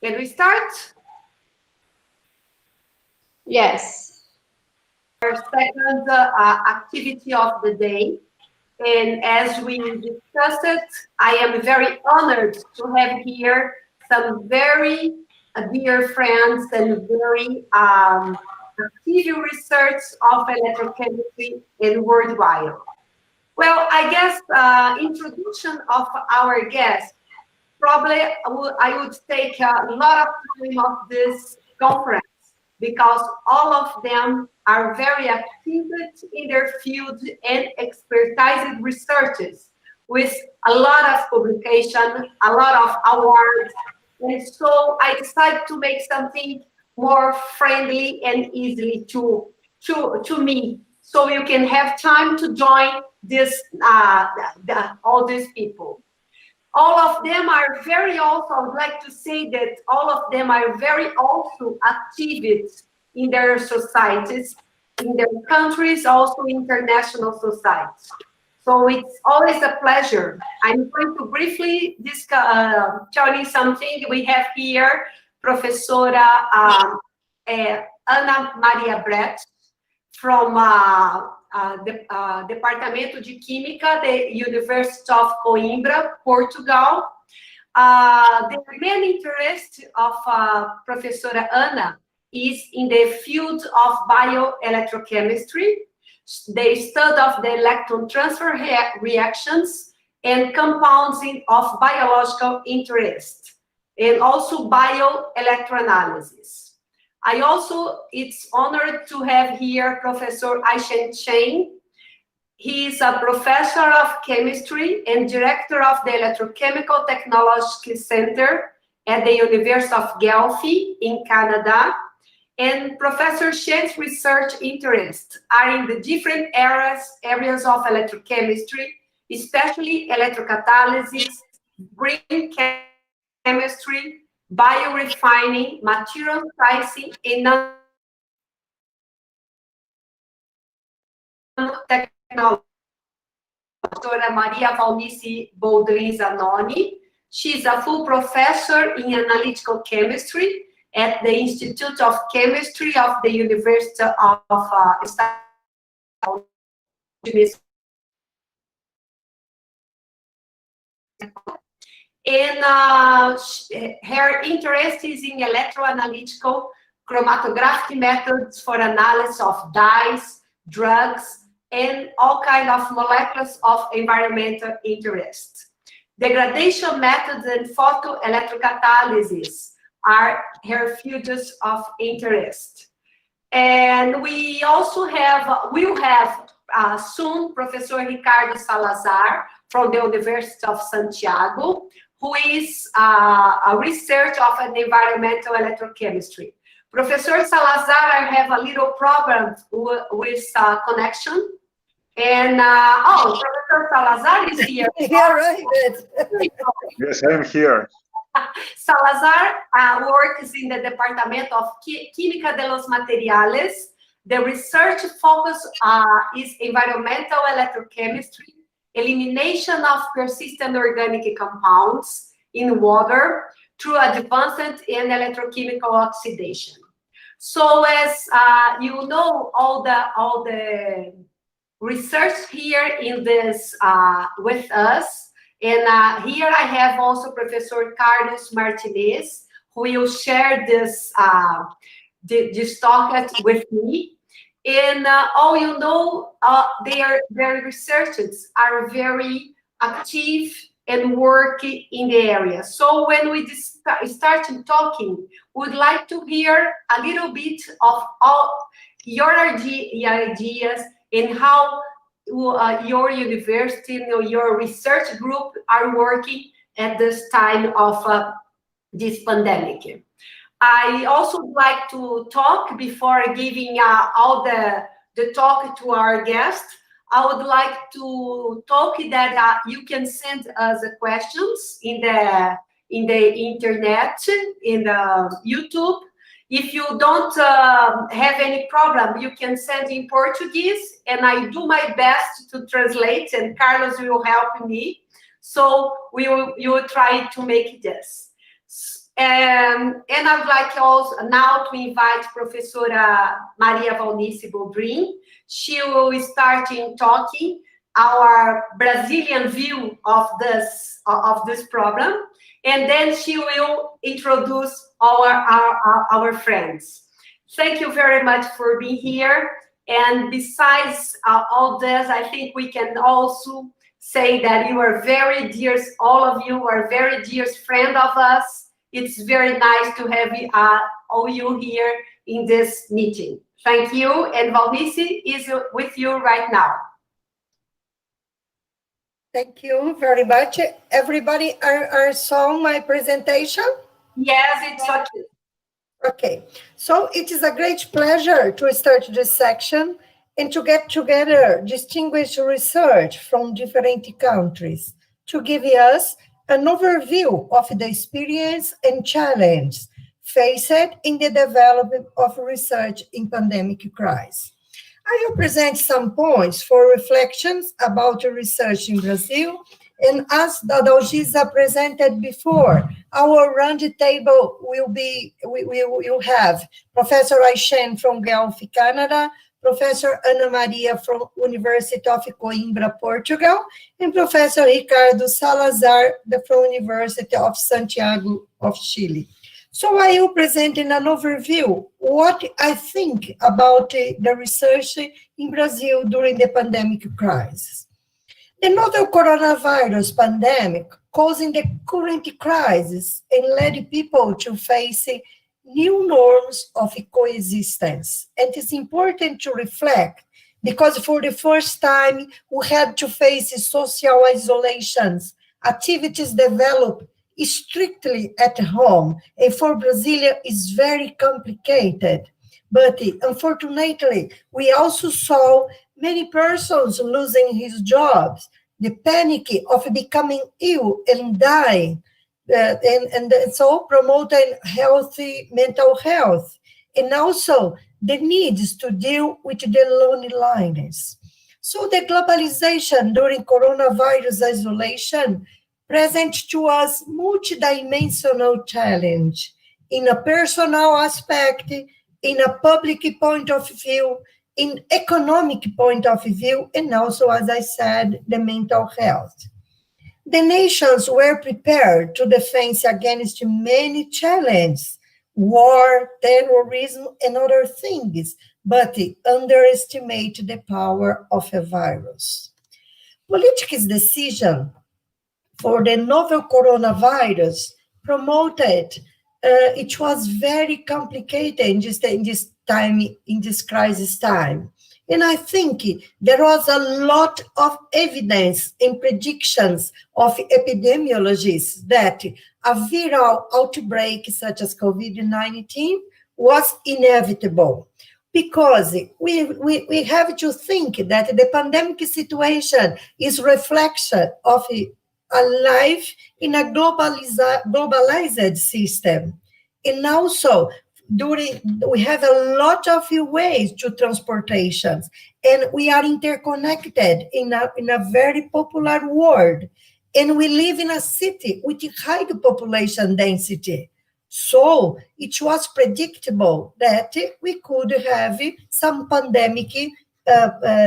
Can we start? Yes. Our second activity of the day. And as we discussed it, I am very honored to have here some very dear friends and very active research of electrochemistry and worldwide. Well, I guess introduction of our guest, probably I would take a lot of time of this conference because all of them are very active in their field and expertise researches with a lot of publication, a lot of awards. And so I decided to make something more friendly and easily to me. So you can have time to join this all these people. All of them are very also, I would like to say that all of them are very also activists in their societies, in their countries, also international societies. So it's always a pleasure. I'm going to briefly tell you something. We have here Professora Ana Maria Brett from the Departamento de Química, the University of Coimbra, Portugal. The main interest of Professora Ana is in the field of bioelectrochemistry, the study of the electron transfer reactions and compounds of biological interest, and also bioelectroanalysis. It's honored to have here Professor Aishen Chen. He is a professor of chemistry and director of the Electrochemical Technology Center at the University of Guelph in Canada. And Professor Chen's research interests are in the different areas of electrochemistry, especially electrocatalysis, green chemistry, biorefining, material slicing, and nanotechnology. Dr. Maria Valnice Boldrin Zanoni. She's a full professor in analytical chemistry at the Institute of Chemistry of the University of Unidos. And her interest is in electroanalytical chromatographic methods for analysis of dyes, drugs, and all kinds of molecules of environmental interest. Degradation methods and photoelectrocatalysis are her fields of interest. And we also will have soon Professor Ricardo Salazar from the University of Santiago, who is a researcher of an environmental electrochemistry. Professor Salazar, I have a little problem with connection. And, Professor Salazar is here. Yeah, right. Yes, I'm here. Salazar works in the Department of Química de los Materiales. The research focus is environmental electrochemistry, elimination of persistent organic compounds in water through advancement in electrochemical oxidation. So as you know, all the research here in this with us. And here I have also Professor Carlos Martinez, who will share this talk with me. And all you know, their researchers are very active and work in the area. So when we start talking, we'd like to hear a little bit of all your ideas and how your university, your research group are working at this time of this pandemic. I also would like to talk before giving all the talk to our guest. I would like to talk that you can send us questions in the internet, in the YouTube. If you don't have any problem, you can send in Portuguese, and I do my best to translate, and Carlos will help me. So you will try to make this. And I'd like also now to invite Professora Maria Valnice Bobrin. She will start in talking our Brazilian view of this problem, and then she will introduce our friends. Thank you very much for being here. And besides all this, I think we can also say that you are very dear, all of you are very dear friend of us. It's very nice to have all you here in this meeting. Thank you, and Valnice is with you right now. Thank you very much. Everybody saw my presentation? Yes, it's okay. Okay, so it is a great pleasure to start this section and to get together distinguished research from different countries to give us an overview of the experience and challenge faced in the development of research in pandemic crisis. I will present some points for reflections about research in Brazil, and as Adalgisa presented before, our round table will have Professor Aychen from Guelph, Canada, Professor Ana Maria from University of Coimbra, Portugal, and Professor Ricardo Salazar from University of Santiago of Chile. So I will present in an overview what I think about the research in Brazil during the pandemic crisis. The novel coronavirus pandemic causing the current crisis and led people to face new norms of coexistence. And it's important to reflect because for the first time we had to face social isolations, activities developed strictly at home, and for Brazil is very complicated. But unfortunately, we also saw many persons losing his jobs, the panic of becoming ill and dying, and so promoting healthy mental health, and also the needs to deal with the loneliness. So the globalization during coronavirus isolation present to us multidimensional challenge in a personal aspect, in a public point of view, in economic point of view, and also, as I said, the mental health. The nations were prepared to defend against many challenges, war, terrorism, and other things, but underestimate the power of a virus. Politics' decision for the novel coronavirus promoted, it was very complicated in this time, in this crisis time. And I think there was a lot of evidence and predictions of epidemiologists that a viral outbreak such as COVID-19 was inevitable. Because we have to think that the pandemic situation is reflection of a life in a globalized system. And also, we have a lot of ways to transportations, and we are interconnected in a very popular world. And we live in a city with high population density. So it was predictable that we could have some pandemic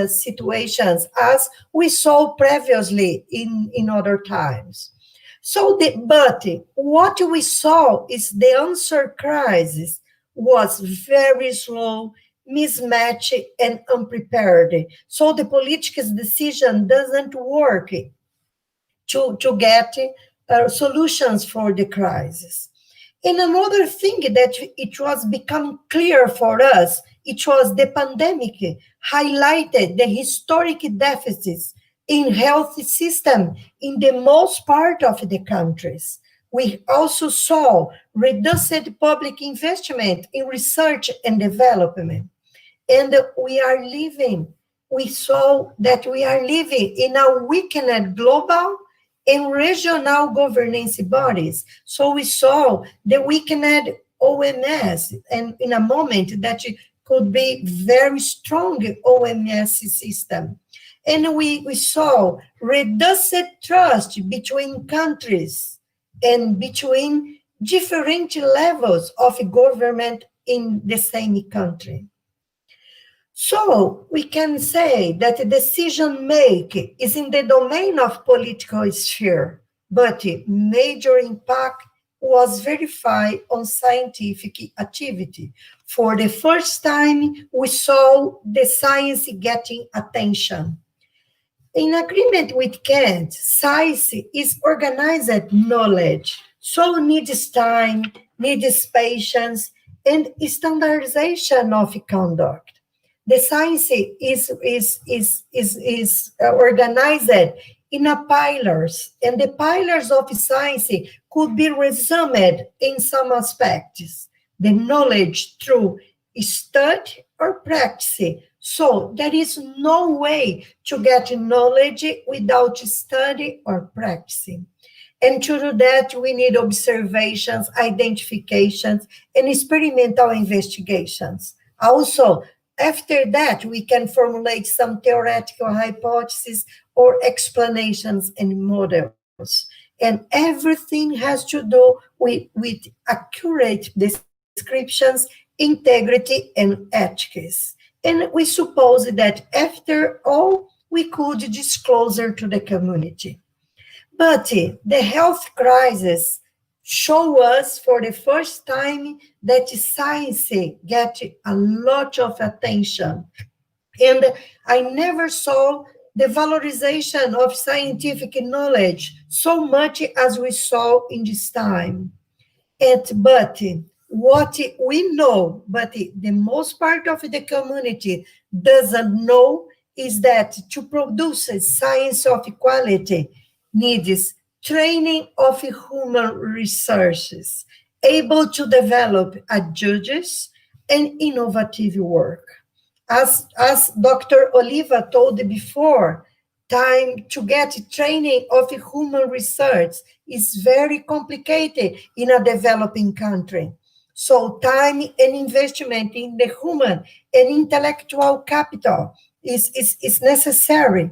situations, as we saw previously in other times. So, but what we saw is the answer crisis was very slow, mismatched, and unprepared. So the political decision doesn't work to get solutions for the crisis. And another thing that it was becoming clear for us, it was the pandemic highlighted the historic deficits in health system in the most part of the countries. We also saw reduced public investment in research and development. And we saw that we are living in a weakened global and regional governance bodies. So we saw the weakened OMS, and in a moment that it could be very strong OMS system. And we saw reduced trust between countries and between different levels of government in the same country. So we can say that decision making is in the domain of political sphere, but major impact was verified on scientific activity. For the first time, we saw the science getting attention. In agreement with Kant, science is organized knowledge, so needs time, needs patience, and standardization of conduct. The science is organized in a pillars, and the pillars of science could be resumed in some aspects. The knowledge through study or practice. So there is no way to get knowledge without study or practicing. And to do that, we need observations, identifications, and experimental investigations. Also, after that, we can formulate some theoretical hypotheses or explanations and models. And everything has to do with accurate descriptions, integrity, and ethics. And we suppose that after all, we could disclose to the community. But the health crisis show us for the first time that science get a lot of attention. And I never saw the valorization of scientific knowledge so much as we saw in this time. But what we know, but the most part of the community doesn't know, is that to produce a science of quality needs training of human resources, able to develop judges and innovative work. As Dr. Oliva told before, time to get training of human research is very complicated in a developing country. So time and investment in the human and intellectual capital is necessary.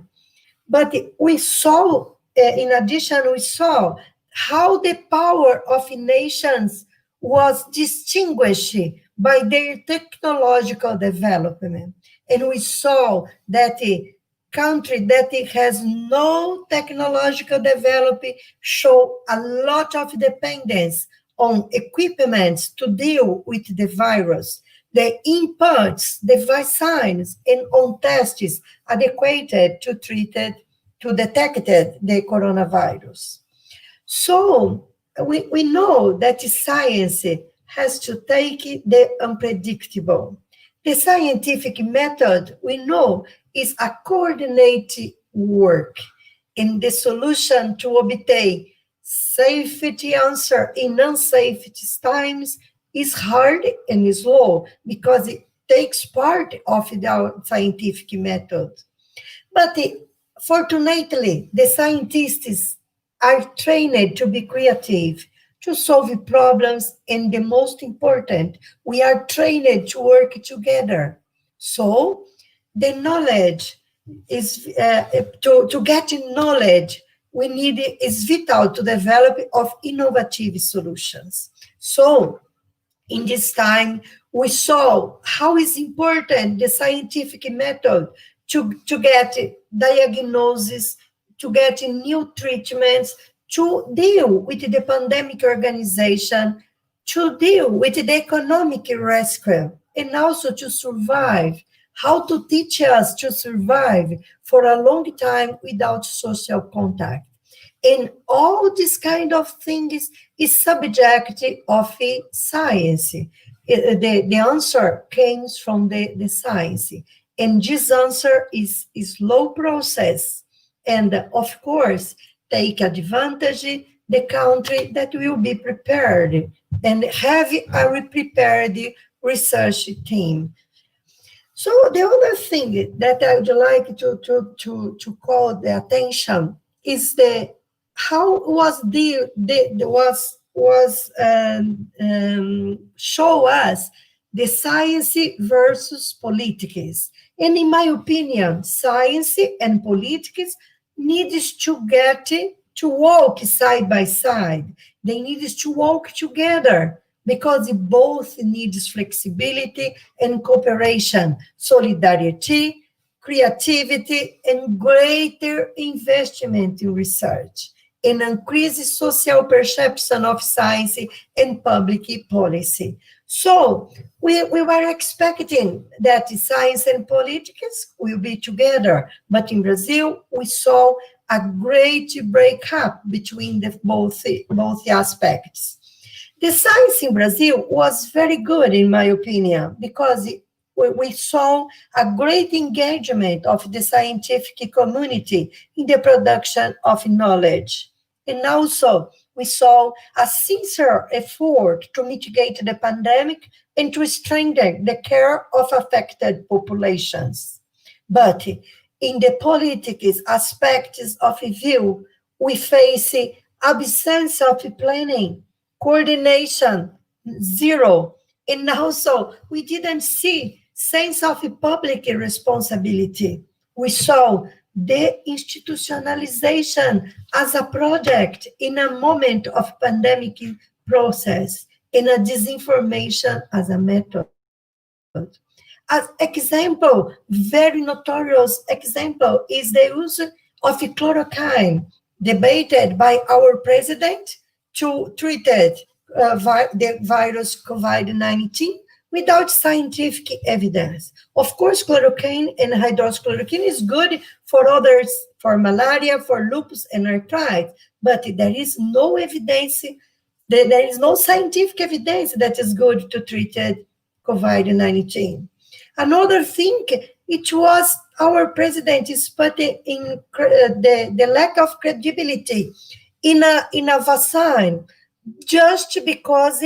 But we saw, in addition, we saw how the power of nations was distinguished by their technological development. And we saw that a country that has no technological development show a lot of dependence on equipment to deal with the virus, the inputs, the vaccines, and on tests adequate to detect the coronavirus. So we know that science has to take the unpredictable. The scientific method, we know, is a coordinated work, and the solution to obtain safety answer in unsafe times is hard and slow because it takes part of the scientific method. But fortunately, the scientists are trained to be creative, to solve problems, and the most important, we are trained to work together. So the knowledge is, to get knowledge, we need is vital to develop of innovative solutions. So in this time, we saw how is important the scientific method to get diagnosis, to get new treatments, to deal with the pandemic organization, to deal with the economic rescue, and also to survive, how to teach us to survive for a long time without social contact. And all this kind of things is subject of science. The answer comes from the science. And this answer is slow process. And of course, take advantage the country that will be prepared and have a prepared research team. So the other thing that I would like to call the attention is how was show us the science versus politics. And in my opinion, science and politics needs to get to walk side by side. They need to walk together because both needs flexibility and cooperation, solidarity, creativity, and greater investment in research, and increased social perception of science and public policy. So we were expecting that science and politics will be together, but in Brazil, we saw a great breakup between both aspects. The science in Brazil was very good, in my opinion, because we saw a great engagement of the scientific community in the production of knowledge. And also, we saw a sincere effort to mitigate the pandemic and to strengthen the care of affected populations. But in the politics aspects of view, we face absence of planning, coordination, zero, and also we didn't see sense of public responsibility. We saw the institutionalization as a project in a moment of pandemic process, and a disinformation as a method. As example, very notorious example is the use of chloroquine, debated by our president to treat the virus COVID-19 without scientific evidence. Of course, chloroquine and hydroxychloroquine is good for others, for malaria, for lupus and arthritis, but there is no evidence, there is no scientific evidence that is good to treat COVID-19. Another thing, it was our president is putting in the lack of credibility in a vaccine, just because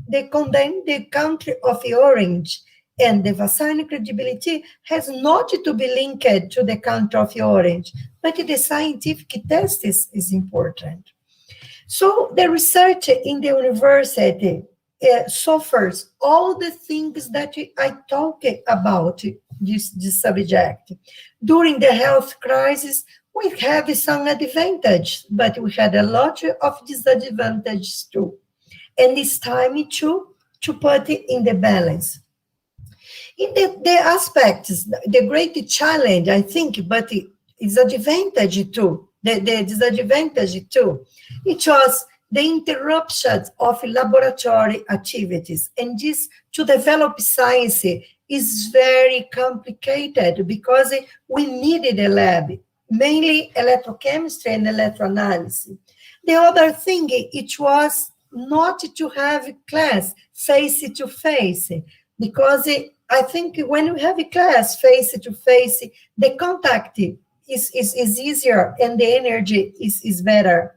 they condemn the country of the orange, and the vaccine credibility has not to be linked to the country of the orange, but the scientific test is important. So the research in the university suffers all the things that I talked about this subject. During the health crisis, we have some advantage, but we had a lot of disadvantages too. And it's time to put it in the balance. In the aspects, the great challenge, I think, but it's advantage too, the disadvantage too, it was the interruptions of laboratory activities. And this, to develop science, is very complicated because we needed a lab, mainly electrochemistry and electroanalysis. The other thing, it was not to have class face-to-face, because I think when we have a class face-to-face, the contact is easier and the energy is better.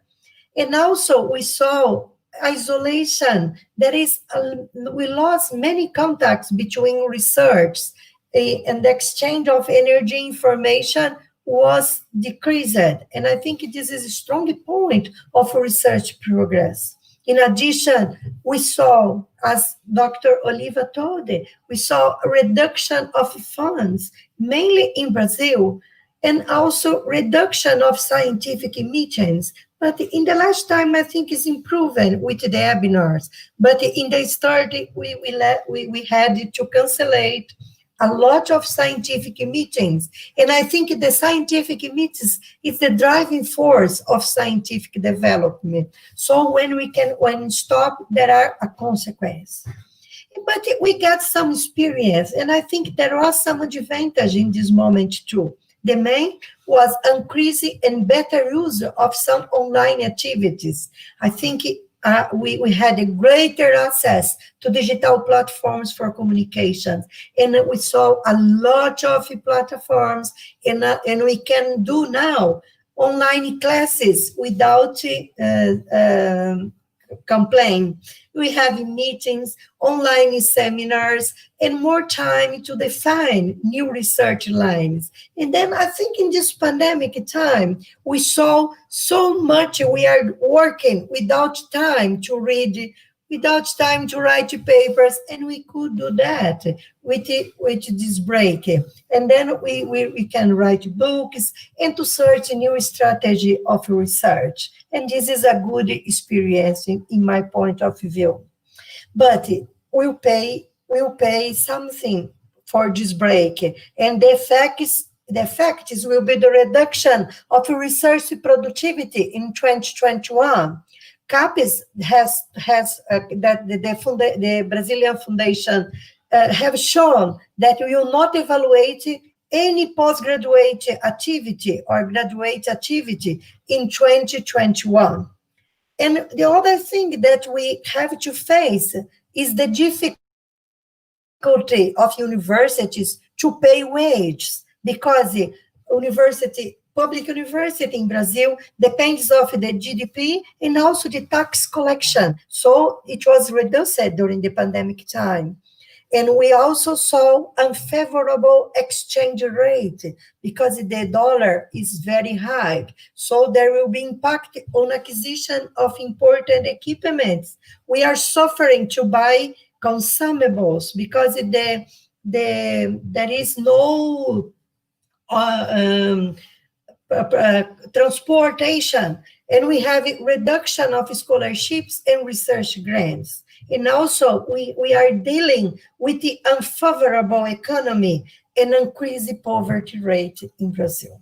And also we saw isolation. We lost many contacts between research, and the exchange of energy information was decreased. And I think this is a strong point of research progress. In addition, we saw, as Dr. Oliva told, we saw a reduction of funds, mainly in Brazil, and also reduction of scientific meetings. But in the last time, I think it's improving with the webinars. But in the start, we had to cancellate a lot of scientific meetings. And I think the scientific meetings is the driving force of scientific development. So when stop, there are a consequence. But we got some experience, and I think there was some advantage in this moment too. The main was increasing and better use of some online activities. I think we had a greater access to digital platforms for communications, and we saw a lot of platforms, and we can do now online classes without complaint. We have meetings, online seminars, and more time to define new research lines. And then I think in this pandemic time, we saw so much we are working without time to read without time to write papers, and we could do that with this break. And then we can write books and to search a new strategy of research. And this is a good experience in my point of view. But we'll pay something for this break, and the effect is will be the reduction of research productivity in 2021. CAPES has that the Brazilian Foundation have shown that we will not evaluate any postgraduate activity or graduate activity in 2021. And the other thing that we have to face is the difficulty of universities to pay wages, because public university in Brazil depends of the GDP and also the tax collection. So it was reduced during the pandemic time. And we also saw unfavorable exchange rate because the dollar is very high. So there will be impact on acquisition of important equipments. We are suffering to buy consumables because there is no transportation, and we have a reduction of scholarships and research grants. And also, we are dealing with the unfavorable economy and increased poverty rate in Brazil.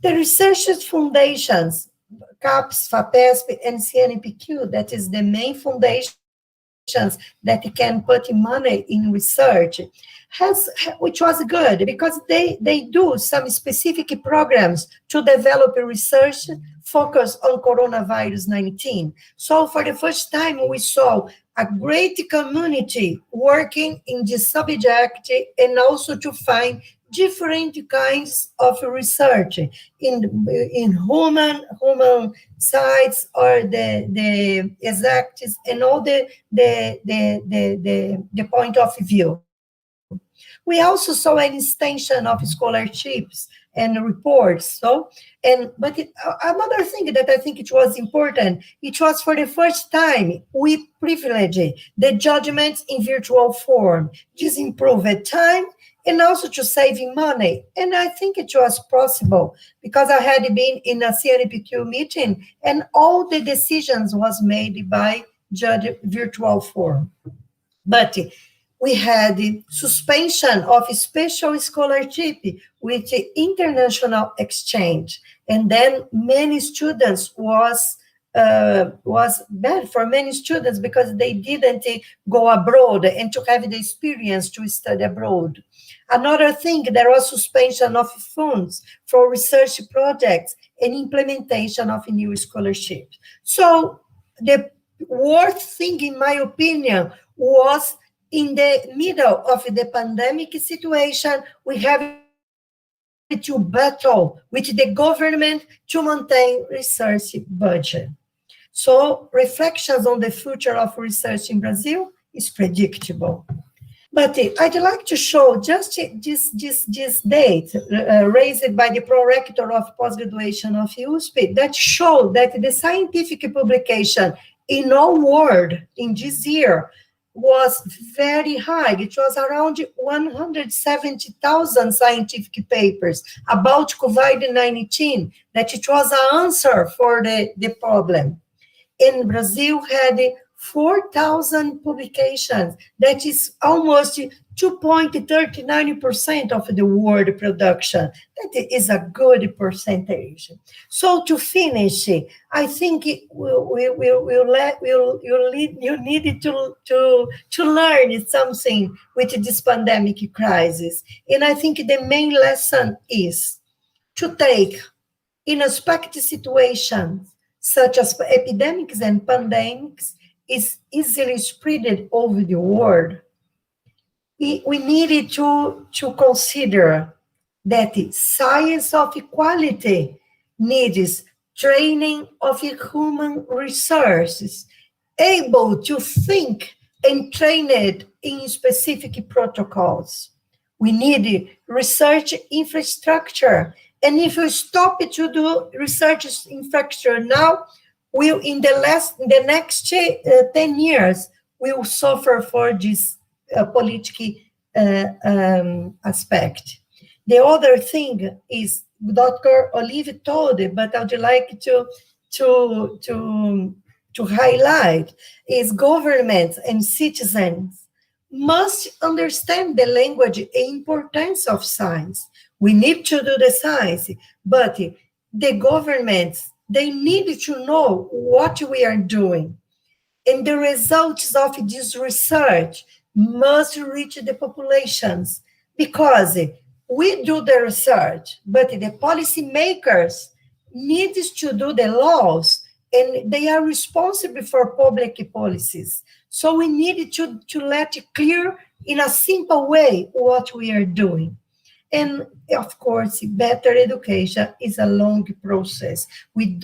The research foundations, CAPES, FAPESP, and CNPq, that is the main foundations that can put money in research, which was good because they do some specific programs to develop research focused on coronavirus 19. So for the first time, we saw a great community working in this subject and also to find different kinds of research in human sides or the exacts and all the point of view. We also saw an extension of scholarships and reports. But another thing that I think it was important, it was for the first time we privilege the judgments in virtual form. This improved time and also to saving money. And I think it was possible because I had been in a CNPq meeting and all the decisions was made by virtual form. But we had the suspension of special scholarship with international exchange. And then many students was bad for many students because they didn't go abroad and to have the experience to study abroad. Another thing, there was suspension of funds for research projects and implementation of new scholarships. So the worst thing, in my opinion, was in the middle of the pandemic situation, we have to battle with the government to maintain research budget. So reflections on the future of research in Brazil is predictable. But I'd like to show just this date raised by the prorector of post-graduation of USP that show that the scientific publication in all world in this year was very high. It was around 170,000 scientific papers about COVID-19, that it was an answer for the problem. In Brazil had 4,000 publications, that is almost 2.39% of the world production. That is a good percentage. So to finish, I think you need to learn something with this pandemic crisis. And I think the main lesson is to take unexpected situations such as epidemics and pandemics is easily spread over the world. We needed to consider that science of equality needs training of human resources, able to think and train it in specific protocols. We need research infrastructure. And if we stop to do research infrastructure now, will in the next 10 years will suffer for this political aspect. The other thing is Dr. Olive told it, but I would like to highlight is governments and citizens must understand the language and importance of science. We need to do the science, but the governments, they need to know what we are doing. And the results of this research must reach the populations, because we do the research, but the policymakers need to do the laws, and they are responsible for public policies. So we need to let it clear in a simple way what we are doing. And of course, better education is a long process. We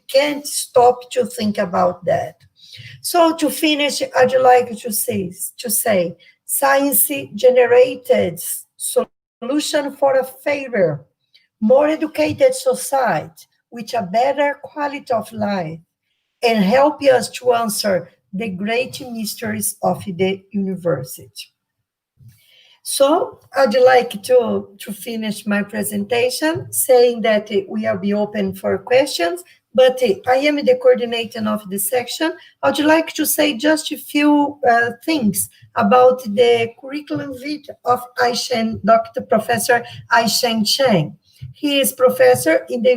can't stop to think about that. So to finish, I'd like to say, science-generated solution for a fairer, more educated society with a better quality of life, and help us to answer the great mysteries of the university. So I'd like to finish my presentation saying that we will be open for questions, but I am the coordinator of the section. I'd like to say just a few things about the curriculum vitae of Dr. Professor Aishen Cheng. He is professor in the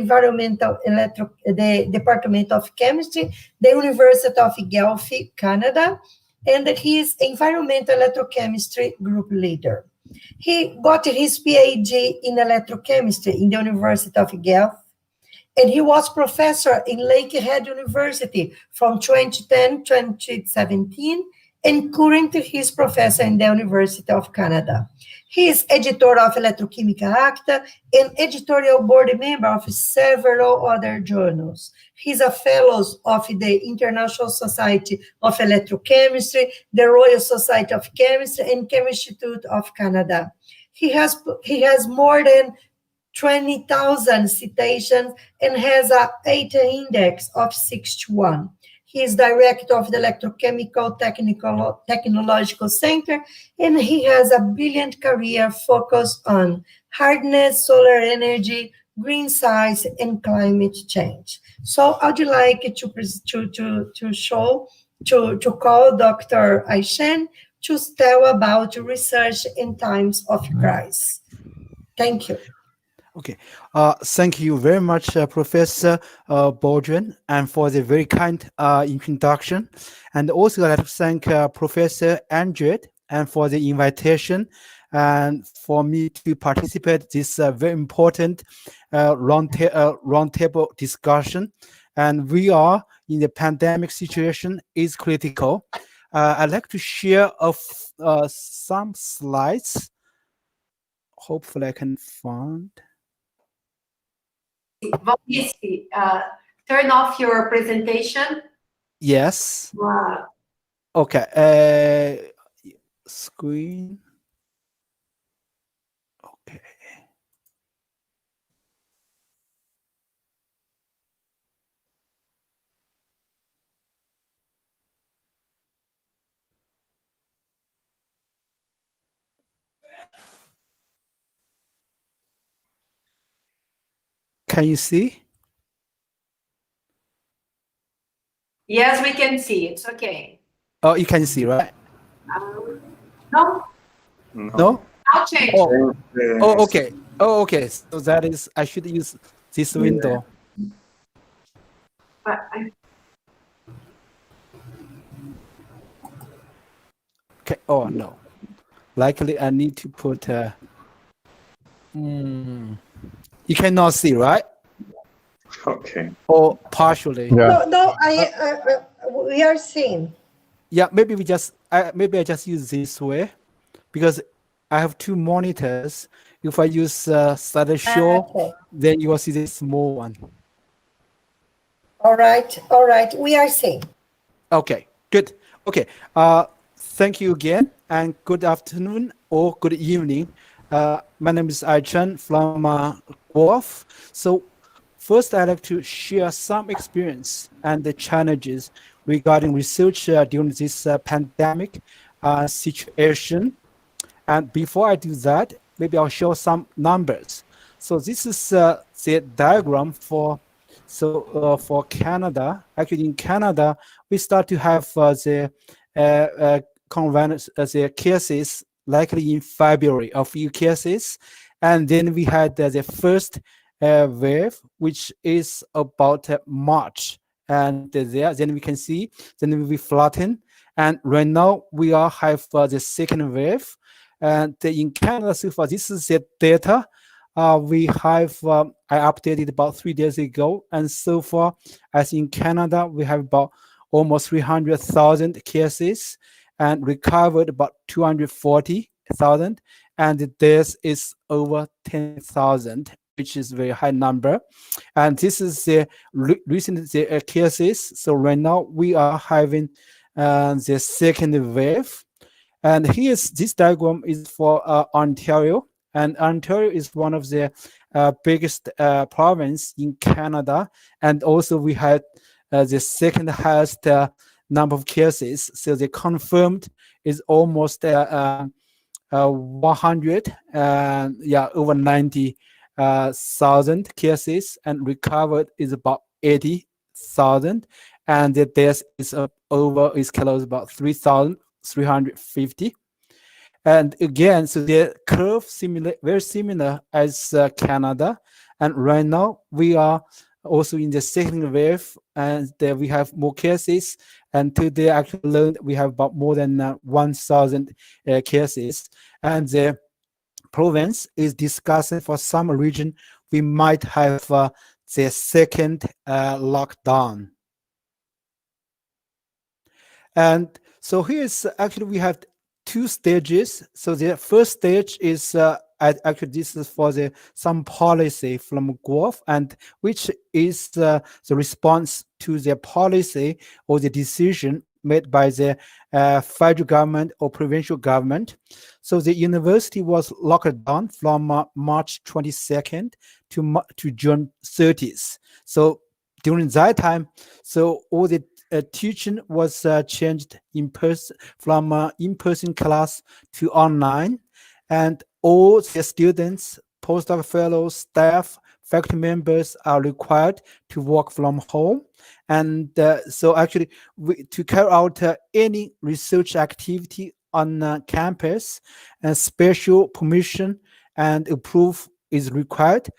the Department of Chemistry, the University of Guelph, Canada, and he is environmental electrochemistry group leader. He got his PhD in electrochemistry in the University of Guelph, and he was professor in Lakehead University from 2010 to 2017, and currently he is professor in the University of Canada. He is editor of Electroquímica Acta and editorial board member of several other journals. He's a fellow of the International Society of Electrochemistry, the Royal Society of Chemistry, and Chemistry Institute of Canada. He has more than 20,000 citations and has a ATA index of 61. He is director of the Electrochemical Technological Center, and he has a brilliant career focused on hardness, solar energy, green science, and climate change. So I'd like to call Dr. Aishen to tell about research in times of crisis. Thank you. Okay, thank you very much, Professor Baldwin, and for the very kind introduction. And also I'd like to thank Professor Andred and for the invitation and for me to participate this very important roundtable discussion. And we are in the pandemic situation is critical. I'd like to share some slides. Hopefully I can find. Valdisky, turn off your presentation. Yes. Wow. Okay. Screen. Okay. Can you see? Yes, we can see. It's okay. Oh, you can see, right? No, No? I'll change. Oh, okay. Oh, okay. So that is, I should use this window. But Okay. Oh, no. Likely I need to put, you cannot see, right? Okay. Or partially. Yeah. No, we are seeing. Yeah, maybe maybe I just use this way because I have two monitors. If I use slideshow, Okay. then you will see the small one. All right. We are seeing. Okay, good. Okay, thank you again, and good afternoon or good evening. My name is Aishen from Guelph. So first I'd like to share some experience and the challenges regarding research during this pandemic situation. And before I do that, maybe I'll show some numbers. So this is the diagram for Canada. Actually, in Canada, we start to have the cases likely in February, a few cases, and then we had the first wave, which is about March, and then we can see then we flatten, and right now we are have the second wave, and in Canada so far this is the data we have. I updated about 3 days ago, and so far as in Canada we have about almost 300,000 cases and recovered about 240,000, and the deaths is over 10,000, which is a very high number. And this is the recent cases. So right now we are having the second wave. And here's this diagram is for Ontario. And Ontario is one of the biggest province in Canada. And also we had the second highest number of cases. So the confirmed is almost 100, over 90,000 cases, and recovered is about 80,000, and the death is close about 3,350. And again, so the curve very similar as Canada, and right now we are also in the second wave, and we have more cases. And today, actually, learned we have about more than 1,000 cases. And the province is discussing for some region we might have the second lockdown. And so here's actually we have 2 stages. So the first stage is actually this is for some policy from Guelph, and which is the response to the policy or the decision made by the federal government or provincial government. So the university was locked down from March 22nd to June 30th. So during that time, so all the teaching was changed in person from in-person class to online, and all the students, postdoc fellows, staff, faculty members are required to work from home. And so actually to carry out any research activity on campus, and special permission and approval is required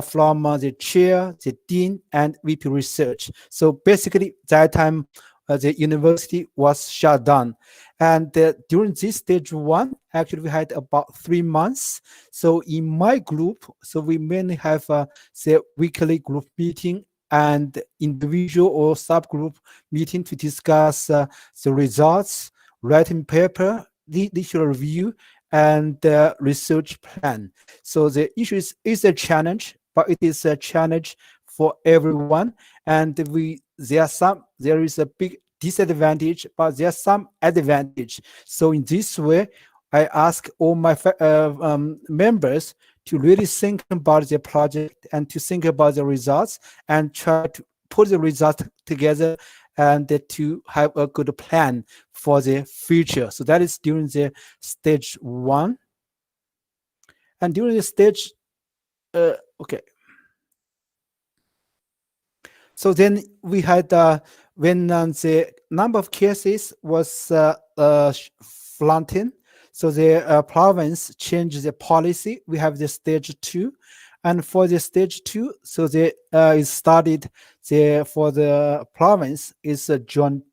from the chair, the dean, and VP research. So basically that time the university was shut down. And during this stage 1, actually we had about 3 months. So in my group, so we mainly have the weekly group meeting and individual or subgroup meeting to discuss the results, writing paper, literature review, and the research plan. So the issue is a challenge, but it is a challenge for everyone. And there is a big disadvantage, but there's some advantage. So in this way, I ask all my members to really think about their project and to think about the results and try to put the results together and to have a good plan for the future. So that is during the stage 1. And during the stage, okay. So then we had when the number of cases was flattened, so the province changed the policy. We have the stage 2, and for the stage 2, so it started for the province is June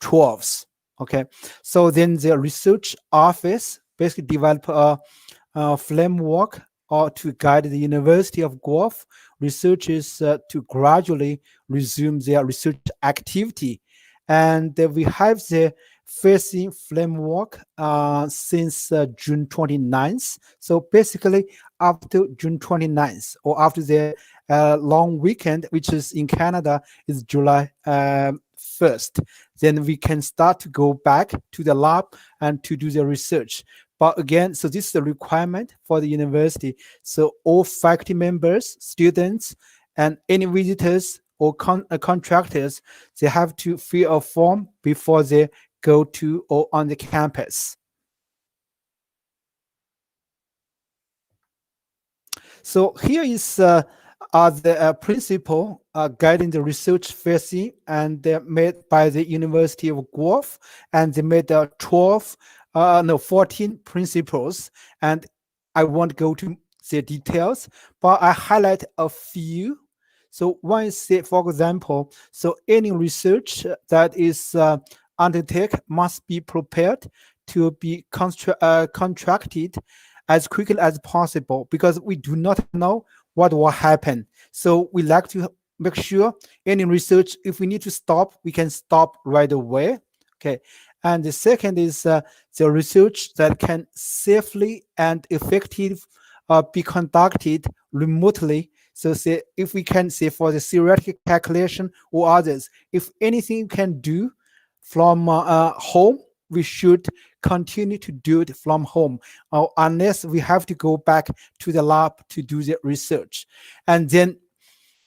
12th. Okay, so then the research office basically developed a framework to guide the University of Guelph researchers to gradually resume their research activity. And we have the facing framework since June 29th. So basically after June 29th, or after the long weekend, which is in Canada is July 1st, then we can start to go back to the lab and to do the research. But again, so this is a requirement for the university. So all faculty members, students, and any visitors or contractors, they have to fill a form before they go to or on the campus. So here is are the principle guiding the research phase, and they're made by the University of Guelph, and they made 14 principles, and I won't go to the details, but I highlight a few. So one is, say, for example, so any research that is undertaken must be prepared to be contracted as quickly as possible, because we do not know what will happen. So we like to make sure any research, if we need to stop, we can stop right away. Okay. And the second is the research that can safely and effectively be conducted remotely. So say if we can say for the theoretical calculation or others, if anything can do from home, we should continue to do it from home, unless we have to go back to the lab to do the research. And then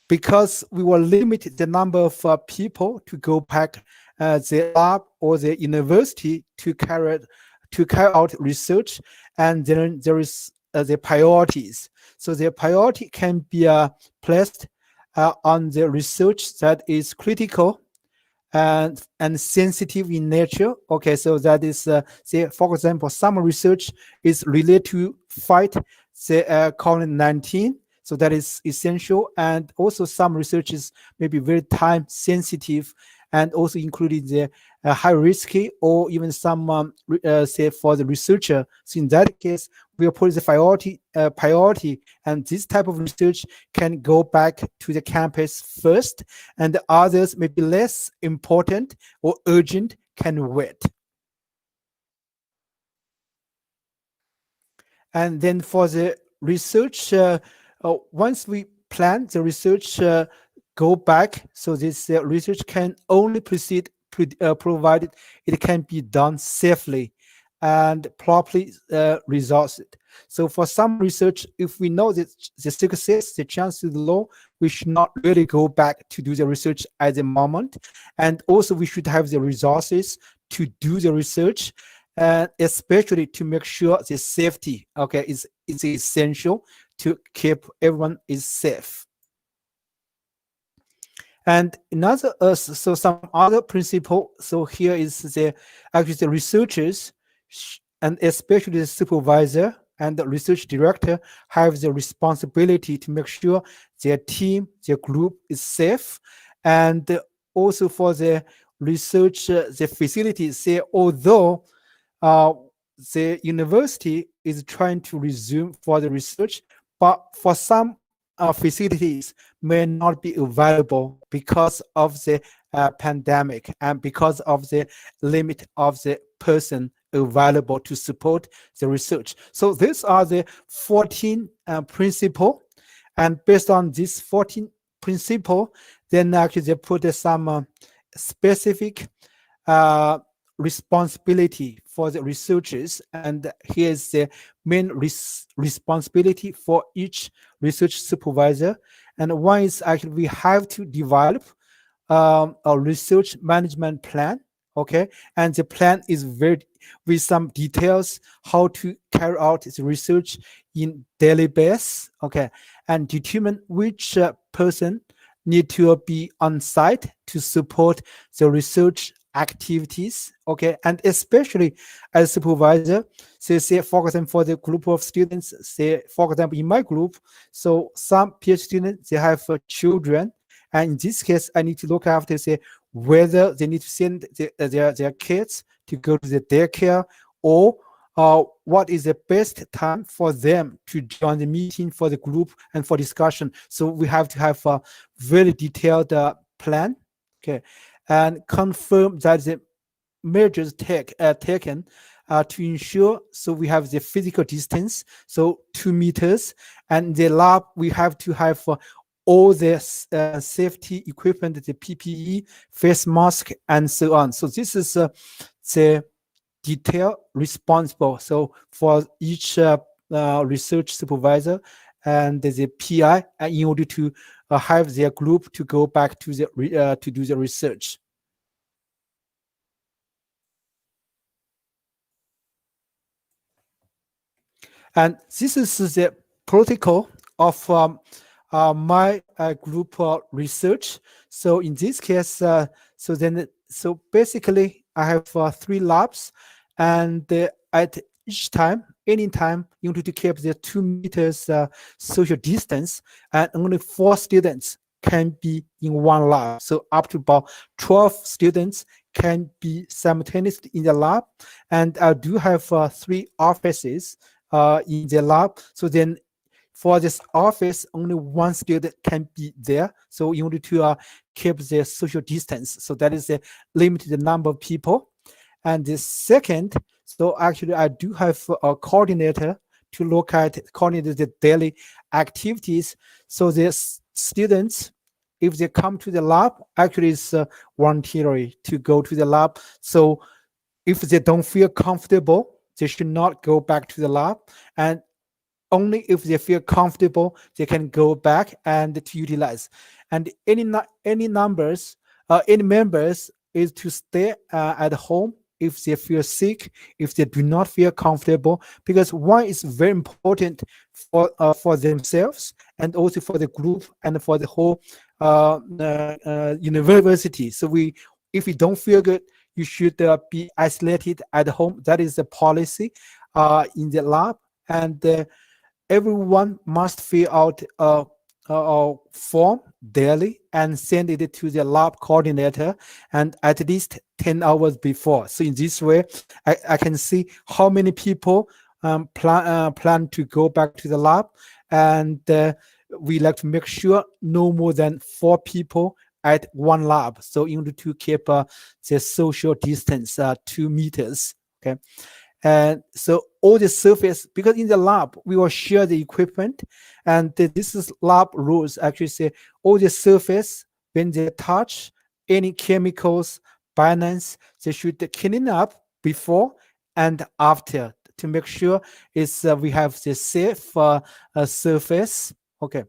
because we will limit the number of people to go back the lab or the university to carry out research, and then there is the priorities. So the priority can be placed on the research that is critical and sensitive in nature. Okay, so that is, say, for example, some research is related to fight the COVID-19. So that is essential. And also some research is maybe very time sensitive, and also including the high risky or even some, say, for the researcher. So in that case, we will put the priority, and this type of research can go back to the campus first, and the others may be less important or urgent can wait. And then for the research, once we plan the research, go back, so this research can only proceed provided it can be done safely and properly resourced. So for some research, if we know that the success, the chance is low, we should not really go back to do the research at the moment. And also we should have the resources to do the research, and especially to make sure the safety, okay, is essential to keep everyone is safe. And another, so some other principle. So here is the actually the researchers and especially the supervisor and the research director have the responsibility to make sure their team, their group is safe. And also for the research, the facilities, say, although the university is trying to resume for the research, but for some facilities may not be available because of the pandemic and because of the limit of the person available to support the research. So these are the 14 principles, and based on this 14 principle, then actually they put some specific responsibility for the researchers, and here's the main responsibility for each research supervisor. And one is actually we have to develop a research management plan, okay, and the plan is very with some details how to carry out the research in daily basis, okay, and determine which person need to be on site to support the research activities, okay, and especially as supervisor, say for example for the group of students, say for example in my group, so some PhD students they have children, and in this case I need to look after, say, whether they need to send their kids to go to the daycare, or what is the best time for them to join the meeting for the group and for discussion. So we have to have a very detailed plan, okay, and confirm that the measures taken to ensure, so we have the physical distance, so 2 meters, and the lab we have to have all the safety equipment, the PPE, face mask, and so on. So this is the detail responsible, so for each research supervisor and the PI, in order to have their group to go back to the to do the research. And this is the protocol of my group research. So in this case, so basically I have 3 labs, and at each time, anytime, you need to keep the 2 meters social distance, and only 4 students can be in one lab. So up to about 12 students can be simultaneously in the lab. And I do have 3 offices in the lab. So then for this office, only 1 student can be there. So in order to keep the social distance. So that is a limited number of people. And the second, so actually I do have a coordinator to coordinate the daily activities. So the students, if they come to the lab, actually it's voluntary to go to the lab. So if they don't feel comfortable, they should not go back to the lab. And only if they feel comfortable, they can go back and to utilize. And any members is to stay at home if they feel sick, if they do not feel comfortable, because one is very important for themselves and also for the group and for the whole university. So if you don't feel good, you should be isolated at home. That is the policy in the lab. And everyone must fill out a form daily and send it to the lab coordinator, and at least 10 hours before. So in this way, I can see how many people plan to go back to the lab, and we like to make sure no more than 4 people at one lab. So in order to keep the social distance 2 meters. Okay. And so all the surface, because in the lab, we will share the equipment, and this is lab rules actually say all the surface, when they touch any chemicals, balance, they should clean up before and after to make sure we have the safe surface. Okay.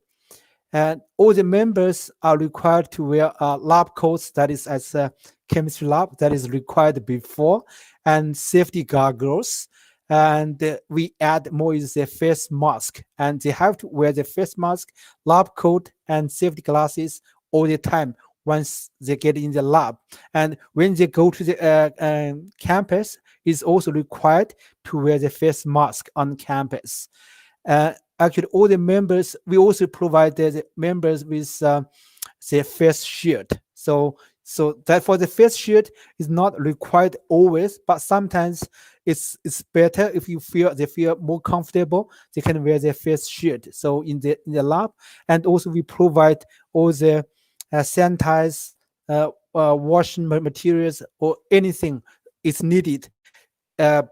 And all the members are required to wear lab coats, that is as a chemistry lab, that is required before, and safety goggles. And we add more is the face mask, and they have to wear the face mask, lab coat, and safety glasses all the time once they get in the lab. And when they go to the campus, it's also required to wear the face mask on campus. Actually, all the members, we also provide the members with the face shield. So that for the face shield is not required always, but sometimes it's better if they feel more comfortable, they can wear their face shield. So in the lab, and also we provide all the sanitize, washing materials or anything is needed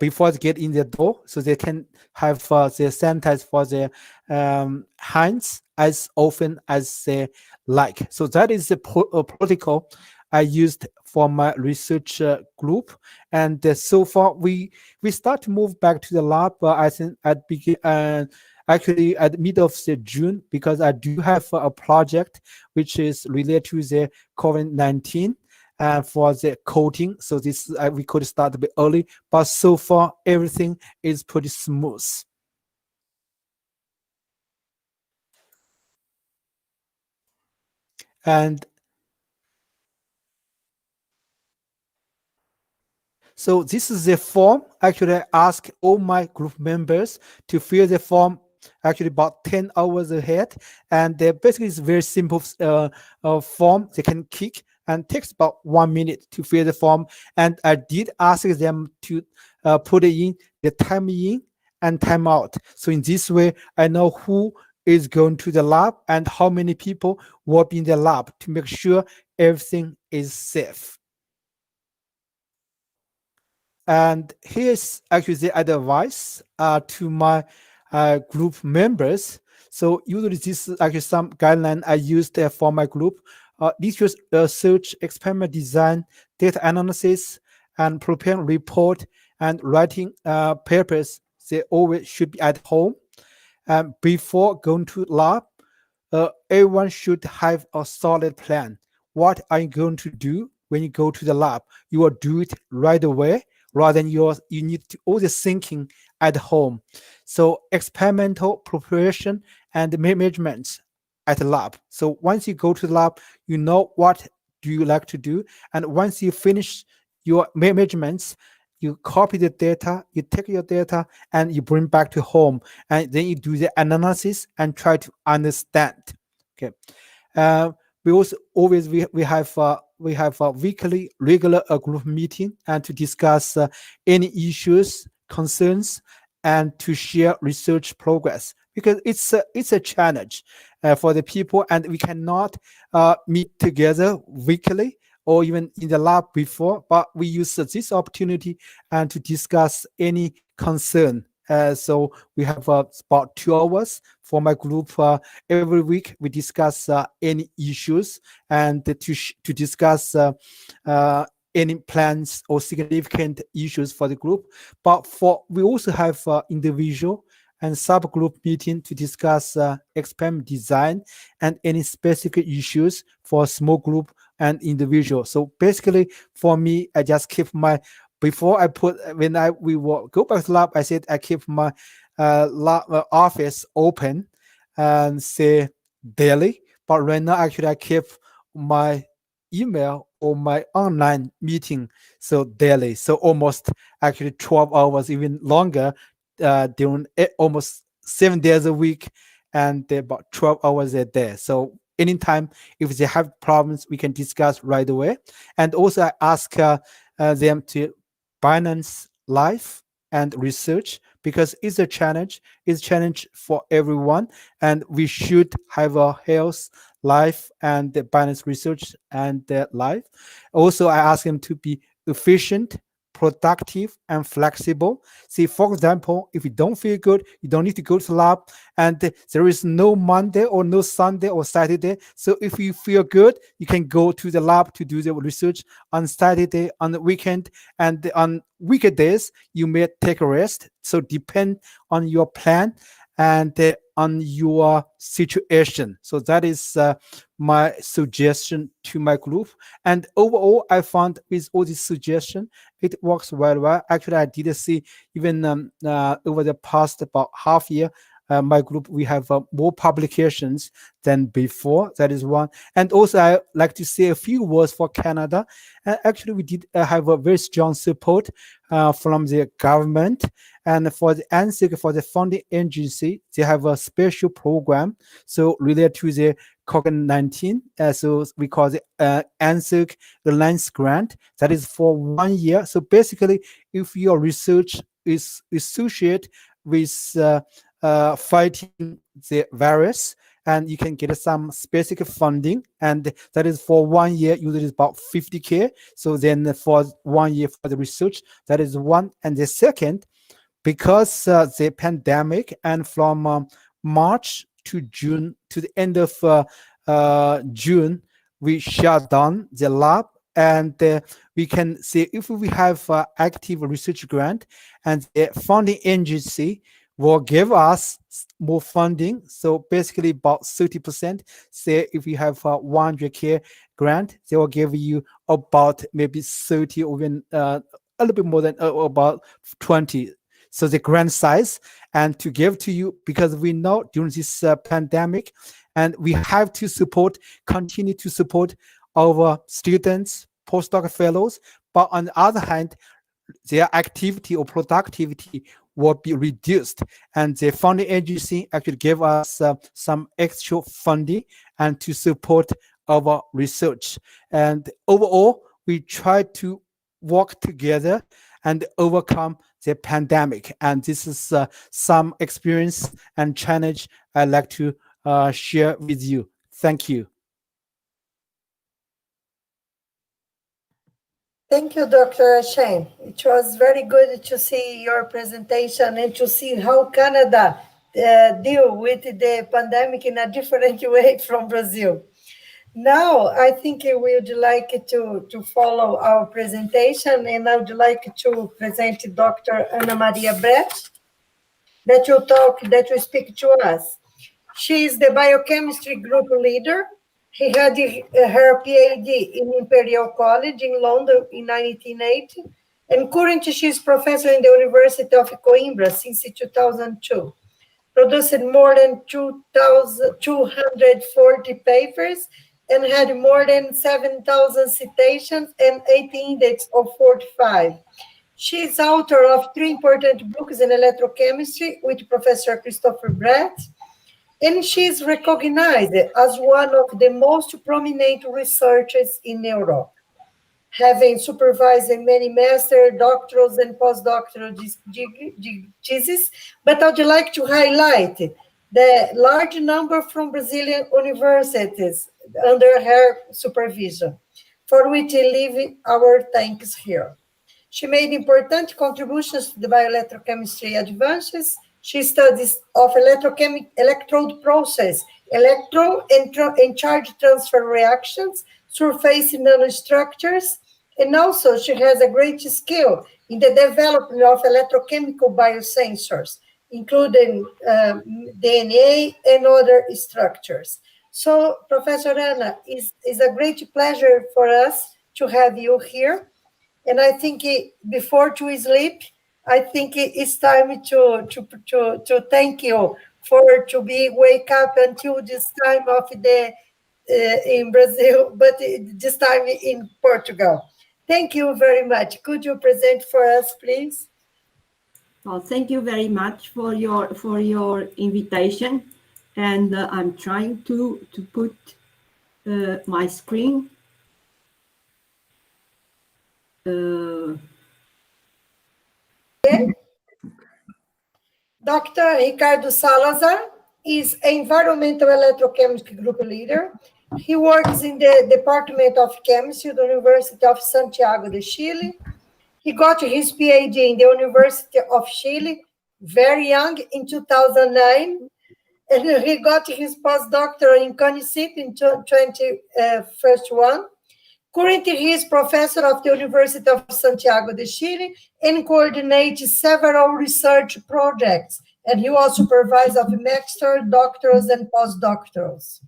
before they get in the door, so they can have the sanitize for their hands as often as they like. So that is the protocol I used for my research group. And so far we start to move back to the lab. I think actually at middle of June, because I do have a project which is related to the COVID-19. For the coating, so this we could start a bit early, but so far everything is pretty smooth. And so this is the form. Actually, I ask all my group members to fill the form actually about 10 hours ahead, and basically it's very simple form they can click, and takes about 1 minute to fill the form. And I did ask them to put in the time in and time out. So in this way, I know who is going to the lab and how many people will be in the lab to make sure everything is safe. And here's actually the advice to my group members. So usually this is actually some guideline I used for my group. Research, experiment design, data analysis, and preparing report and writing papers. They always should be at home. Before going to lab, everyone should have a solid plan. What are you going to do when you go to the lab? You will do it right away rather than you need to all the thinking at home. So experimental preparation and management at the lab. So once you go to the lab, you know what do you like to do. And once you finish your measurements, you copy the data, you take your data, and you bring back to home, and then you do the analysis and try to understand. Okay. We also always we have a weekly regular group meeting and to discuss any issues, concerns, and to share research progress, because it's a challenge for the people, and we cannot meet together weekly or even in the lab before, but we use this opportunity and to discuss any concern. So we have about 2 hours for my group. Every week we discuss any issues and to discuss any plans or significant issues for the group. But we also have individual and subgroup meeting to discuss experiment design and any specific issues for small group and individual. So basically, for me, I just keep my before I put when we will go back to lab. I said I keep my lab office open and say daily. But right now, actually, I keep my email or my online meeting so daily. So almost actually 12 hours, even longer, during almost 7 days a week, and about 12 hours a day. So anytime if they have problems, we can discuss right away. And also I ask them to balance life and research, because it's a challenge. It's a challenge for everyone, and we should have a health life and the balanced research and life. Also, I ask them to be efficient, productive, and flexible. See, for example, if you don't feel good, you don't need to go to the lab, and there is no Monday or no Sunday or Saturday. So if you feel good, you can go to the lab to do the research on Saturday, on the weekend, and on weekdays you may take a rest. So depend on your plan and on your situation. So that is my suggestion to my group. And overall, I found with all these suggestions, it works very well. Actually, I did see even over the past about half year, my group, we have more publications than before. That is one. And also, I like to say a few words for Canada. Actually, we did have a very strong support from the government. And for the ANZIC, for the funding agency, they have a special program so related to the COVID-19. So we call it ANZIC Reliance Grant. That is for 1 year. So basically, if your research is associated with fighting the virus, and you can get some specific funding, and that is for 1 year, usually is about 50K. So then for 1 year for the research, that is one. And the second, because the pandemic, and from March to June, to the end of June, we shut down the lab, and we can say if we have active research grant, and the funding agency will give us more funding. So basically about 30%. Say if you have 100K grant, they will give you about maybe 30 or even a little bit more than about 20. So the grant size, and to give to you, because we know during this pandemic, and we have to continue to support our students, postdoc fellows, but on the other hand, their activity or productivity will be reduced, and the funding agency actually gave us some extra funding and to support our research. And overall, we try to work together and overcome the pandemic. And this is some experience and challenge I'd like to share with you. Thank you. Thank you, Dr. Shane. It was very good to see your presentation and to see how Canada deal with the pandemic in a different way from Brazil. Now, I think we would like to follow our presentation, and I would like to present Dr. Ana Maria Brett, that will speak to us. She is the biochemistry group leader. He had her PhD in Imperial College in London in 1980, and currently she is professor in the University of Coimbra since 2002. Produced more than 240 papers and had more than 7,000 citations and 80 index of 45. She is author of 3 important books in electrochemistry with Professor Christopher Brett, and she is recognized as one of the most prominent researchers in Europe, having supervised many master, doctorals, and postdoctoral theses. But I'd like to highlight the large number from Brazilian universities under her supervision, for which we leave our thanks here. She made important contributions to the bioelectrochemistry advances. She studies of electrode process, electron and charge transfer reactions, surface nanostructures, and also she has a great skill in the development of electrochemical biosensors, including DNA and other structures. So, Professor Ana, it's a great pleasure for us to have you here. And I think before to sleep, I think it's time to thank you for to be wake up until this time of the in Brazil, but this time in Portugal. Thank you very much. Could you present for us, please? Well, thank you very much for your invitation, and I'm trying to put my screen. Dr. Ricardo Salazar is environmental electrochemistry group leader. He works in the Department of Chemistry at the University of Santiago de Chile. He got his PhD in the University of Chile very young in 2009, and he got his postdoctoral in CONICET in 2021. Currently, he is professor of the University of Santiago de Chile and coordinates several research projects, and he was supervisor of master, doctorals, and postdoctorals.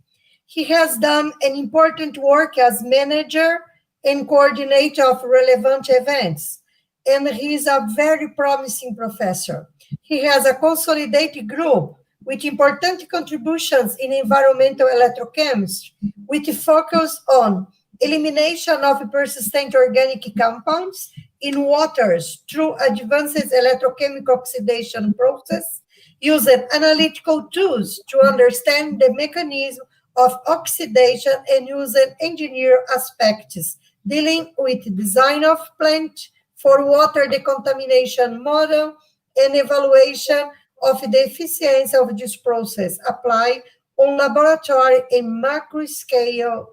He has done an important work as manager and coordinator of relevant events, and he is a very promising professor. He has a consolidated group with important contributions in environmental electrochemistry, with focus on elimination of persistent organic compounds in waters through advanced electrochemical oxidation process, using analytical tools to understand the mechanism of oxidation and using engineer aspects, dealing with design of plant for water decontamination model and evaluation of the efficiency of this process applied on laboratory and macro scale.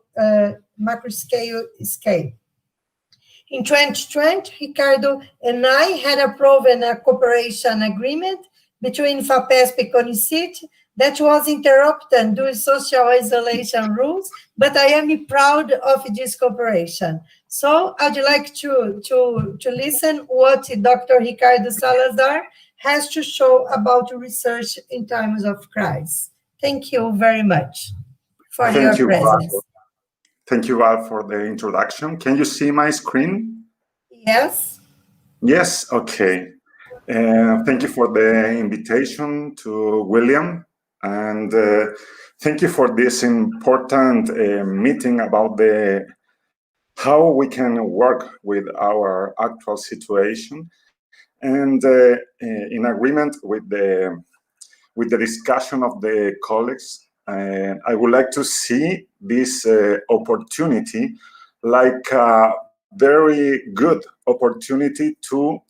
In 2020, Ricardo and I had approved a cooperation agreement between FAPESP and CONICET that was interrupted due to social isolation rules, but I am proud of this cooperation. So I'd like to listen what Dr. Ricardo Salazar has to show about research in times of crisis. Thank you very much for your presence. Thank you, Val, for the introduction. Can you see my screen? Yes. Yes, okay. Thank you for the invitation to William, and thank you for this important meeting about how we can work with our actual situation, and in agreement with the discussion of the colleagues. I would like to see this opportunity like a very good opportunity to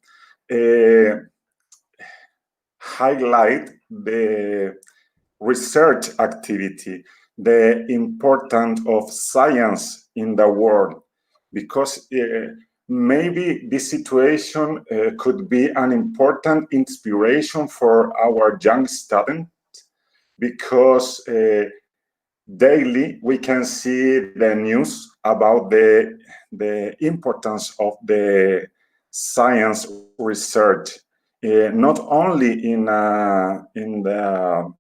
highlight the research activity, the importance of science in the world, because maybe this situation could be an important inspiration for our young students, because daily we can see the news about the importance of the science research, not only in the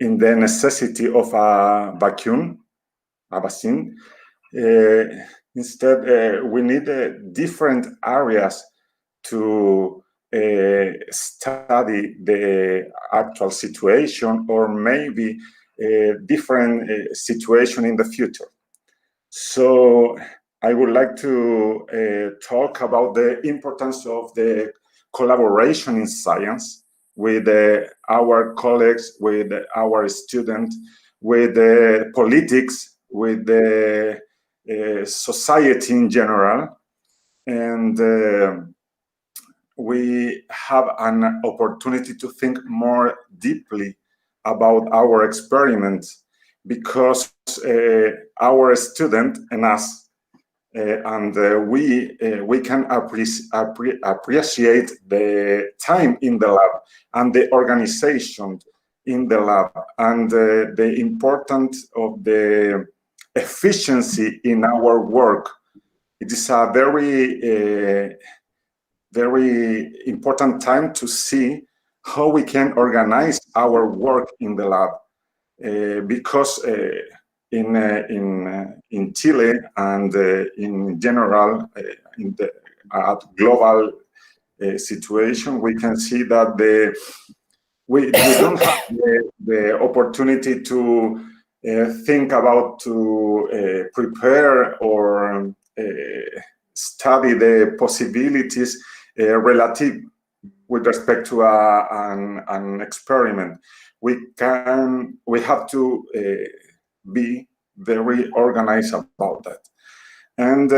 in the necessity of a vacuum, a vaccine. Instead, we need different areas to study the actual situation, or maybe a different situation in the future. So I would like to talk about the importance of the collaboration in science with our colleagues, with our students, with politics, with the society in general. And we have an opportunity to think more deeply about our experiments, because our student and us we can appreciate the time in the lab and the organization in the lab, and the importance of the efficiency in our work. It is a very important time to see how we can organize our work in the lab, because in Chile and in general in the global situation, we can see that we don't have the opportunity to think about to prepare or study the possibilities relative with respect to an experiment. We have to be very organized about that. And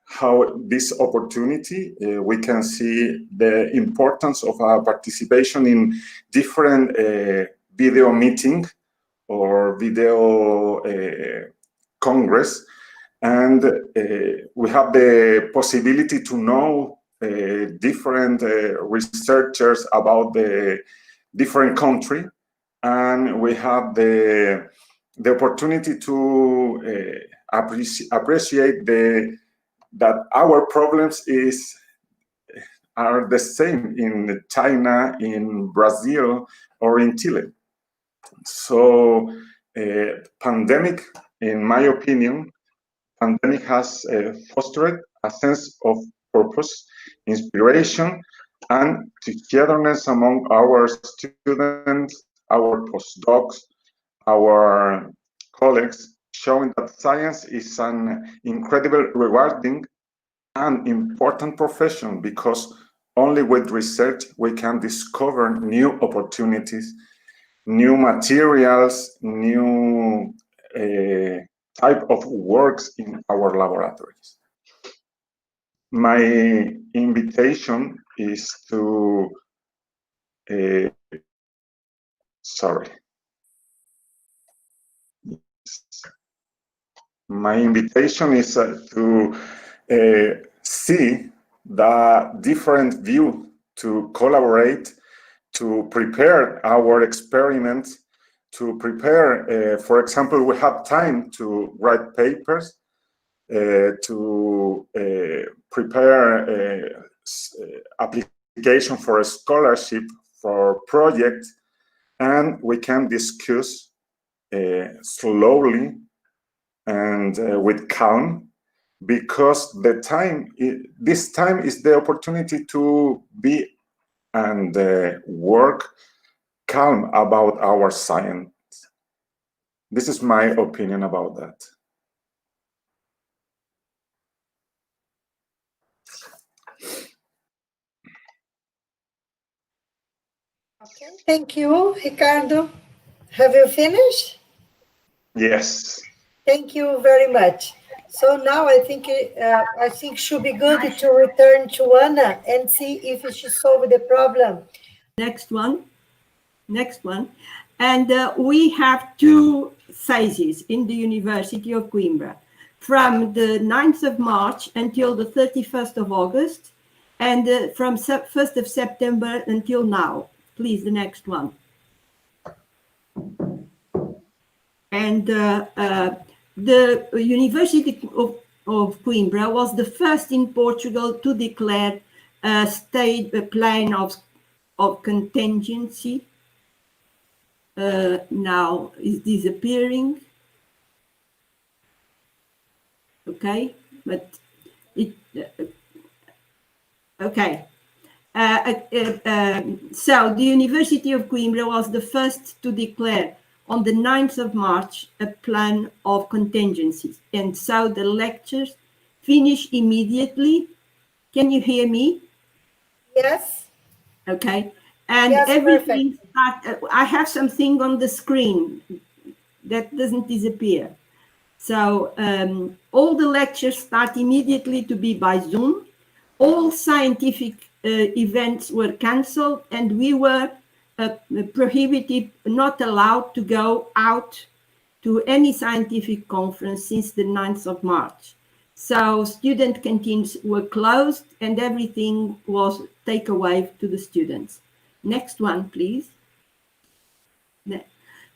how this opportunity, we can see the importance of participation in different video meeting or video congress. And we have the possibility to know different researchers about the different country, and we have the opportunity to appreciate that our problems are the same in China, in Brazil, or in Chile. So, pandemic, in my opinion, pandemic has fostered a sense of purpose, inspiration, and togetherness among our students, our postdocs, our colleagues, showing that science is an incredibly rewarding and important profession, because only with research we can discover new opportunities, new materials, new type of works in our laboratories. My invitation is to, my invitation is to see the different view, to collaborate, to prepare our experiments, to prepare, for example, we have time to write papers, to prepare application for a scholarship, for projects, and we can discuss slowly and with calm, because this time is the opportunity to be and work calm about our science. This is my opinion about that. Okay, thank you, Ricardo. Have you finished? Yes. Thank you very much. So now I think it should be good to return to Anna and see if she solved the problem. Next one. And we have two theses in the University of Coimbra, from the 9th of March until the 31st of August, and from 1st of September until now. Please, the next one. And the University of Coimbra was the first in Portugal to declare a plan of contingency now is disappearing. Okay, but it, okay. So the University of Coimbra was the first to declare on the 9th of March a plan of contingencies. And so the lectures finish immediately. Can you hear me? Yes. Okay. And Yes, everything I have something on the screen that doesn't disappear. So all the lectures start immediately to be by Zoom. All scientific events were cancelled, and we were prohibited, not allowed to go out to any scientific conference since the 9th of March. So student canteens were closed and everything was taken away to the students. Next one, please.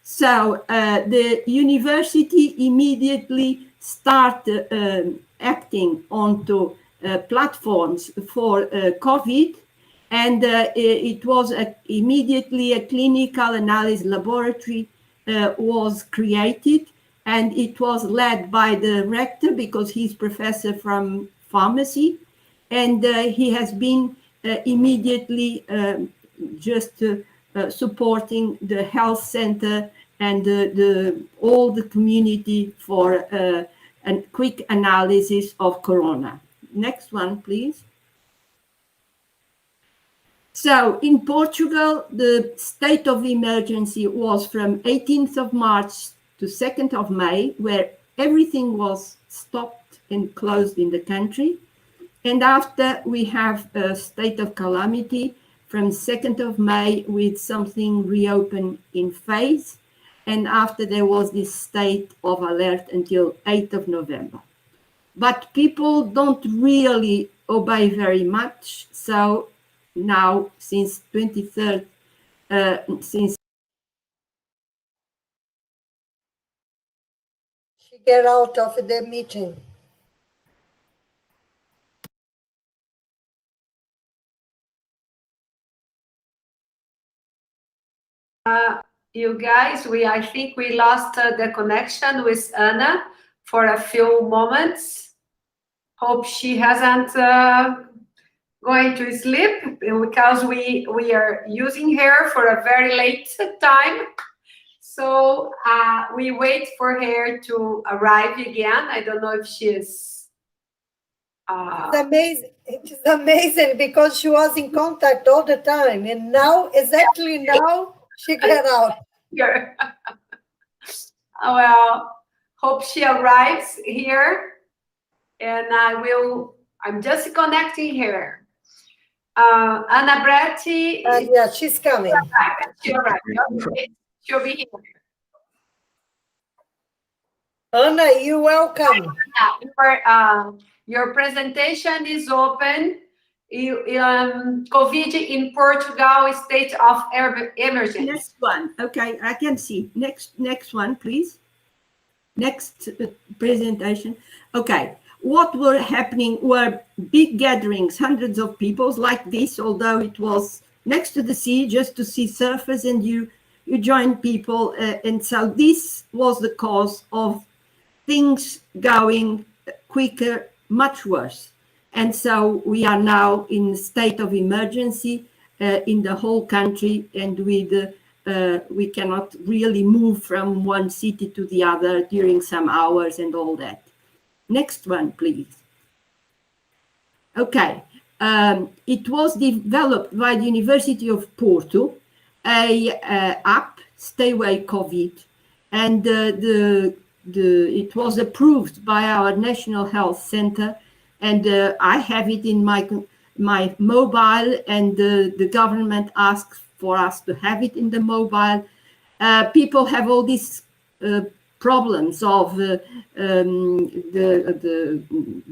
So the university immediately started acting onto platforms for COVID, and it was immediately a clinical analysis laboratory was created, and it was led by the rector because he's professor from pharmacy, and he has been immediately supporting the health center and all the community for a quick analysis of corona. Next one, please. So in Portugal, the state of emergency was from 18th of March to 2nd of May, where everything was stopped and closed in the country. And after we have a state of calamity from 2nd of May with something reopened in phase. And after there was this state of alert until 8th of November. But people don't really obey very much. So now, since 23rd, since She get out of the meeting. You guys, I think we lost the connection with Anna for a few moments. Hope she hasn't going to sleep because we are using her for a very late time. So we wait for her to arrive again. I don't know if she is. It's amazing. It is amazing because she was in contact all the time, and now, exactly now, she get out. Here. Well, hope she arrives here, and I'm just connecting her. Anna Bretti. Yeah, she's coming. She arrived. Okay. She'll be here. Anna, you're welcome. Your presentation is open. COVID in Portugal, state of emergency. Next one. Okay, I can see. Next one, please. Next presentation. Okay, what were happening were big gatherings, hundreds of people like this, although it was next to the sea, just to see surfers, and you join people. And so this was the cause of things going quicker, much worse. And so we are now in a state of emergency in the whole country, and we cannot really move from one city to the other during some hours and all that. Next one, please. Okay, it was developed by the University of Porto, a app, Stay Away COVID, and it was approved by our National Health Center. And I have it in my mobile, and the government asks for us to have it in the mobile. People have all these problems of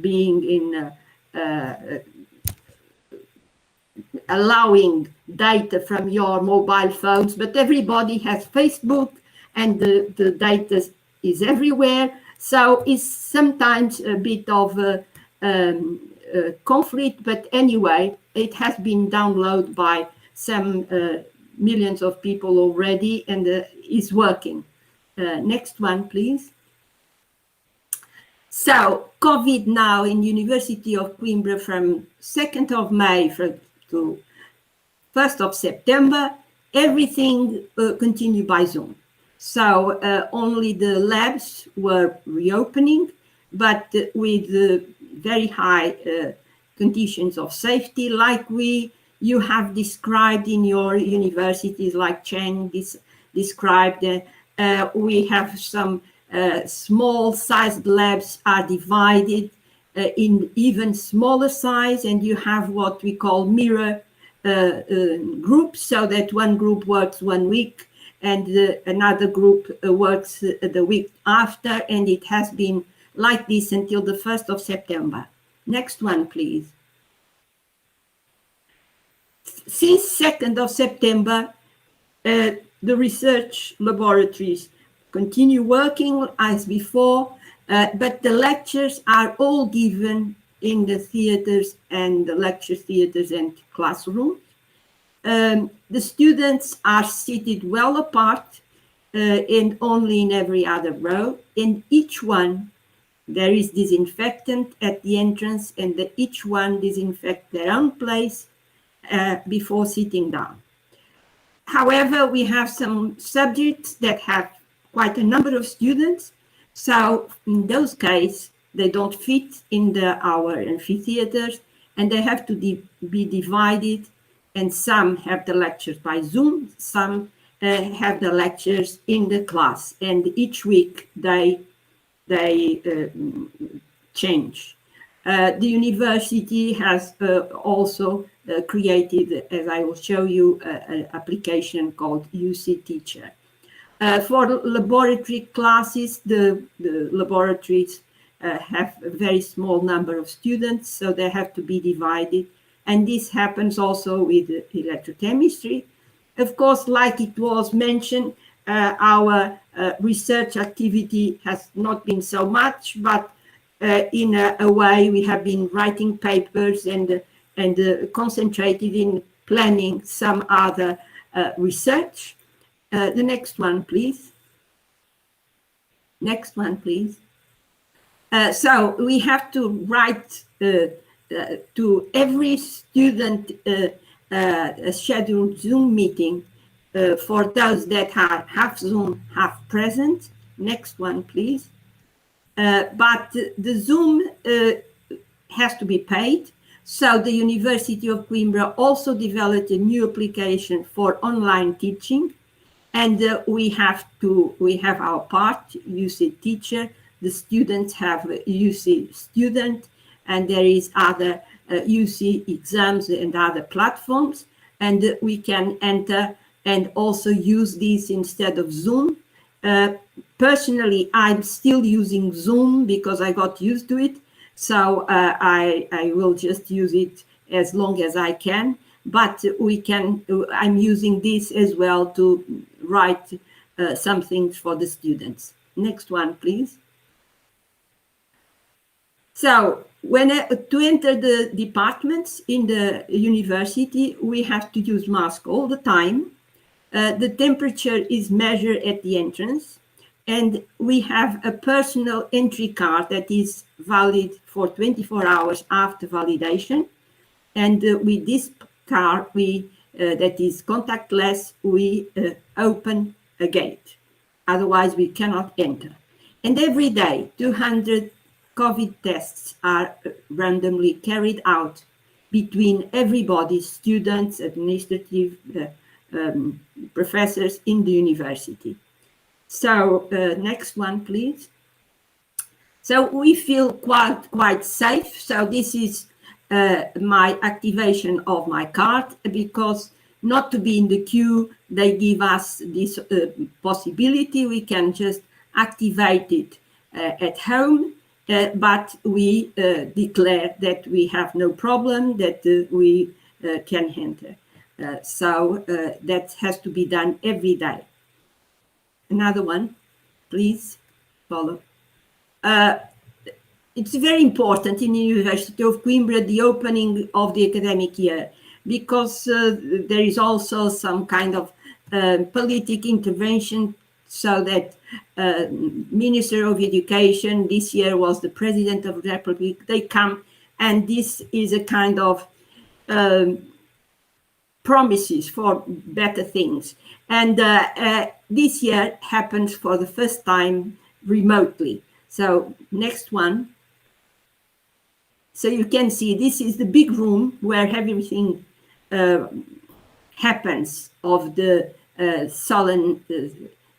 being in allowing data from your mobile phones, but everybody has Facebook, and the data is everywhere. So it's sometimes a bit of conflict, but anyway, it has been downloaded by some millions of people already and is working. Next one, please. So COVID now in University of Coimbra from 2nd of May to 1st of September, everything continued by Zoom. So only the labs were reopening, but with very high conditions of safety, like you have described in your universities, like Chen described. We have some small-sized labs are divided in even smaller size, and you have what we call mirror groups, so that one group works 1 week and another group works the week after, and it has been like this until the 1st of September. Next one, please. Since 2nd of September, the research laboratories continue working as before, but the lectures are all given in the theaters and the lecture theaters and classrooms. The students are seated well apart and only in every other row. In each one, there is disinfectant at the entrance, and each one disinfect their own place before sitting down. However, we have some subjects that have quite a number of students. So in those cases, they don't fit in our amphitheaters, and they have to be divided. And some have the lectures by Zoom, some have the lectures in the class, and each week they change. The university has also created, as I will show you, an application called UC Teacher. For laboratory classes, the laboratories have a very small number of students, so they have to be divided. And this happens also with electrochemistry. Of course, like it was mentioned, our research activity has not been so much, but in a way we have been writing papers and concentrated in planning some other research. The next one, please. Next one, please. So we have to write to every student a scheduled Zoom meeting for those that are half Zoom, half present. Next one, please. But the Zoom has to be paid. So the University of Coimbra also developed a new application for online teaching. And we have our part, UC Teacher. The students have UC Student, and there is other UC exams and other platforms. And we can enter and also use this instead of Zoom. Personally, I'm still using Zoom because I got used to it. So I will just use it as long as I can. But I'm using this as well to write some things for the students. Next one, please. So to enter the departments in the university, we have to use mask all the time. The temperature is measured at the entrance, and we have a personal entry card that is valid for 24 hours after validation. And with this card, that is contactless, we open a gate. Otherwise, we cannot enter. And every day, 200 COVID tests are randomly carried out between everybody, students, administrative professors in the university. So next one, please. So we feel quite safe. So this is my activation of my card, because not to be in the queue, they give us this possibility. We can just activate it at home, but we declare that we have no problem, that we can enter. So that has to be done every day. Another one, please follow. It's very important in the University of Coimbra, the opening of the academic year. because there is also some kind of political intervention, so that Minister of Education this year was the President of the Republic. They come, and this is a kind of promises for better things. And this year happened for the first time remotely. So next one. So you can see this is the big room where everything happens of the solemn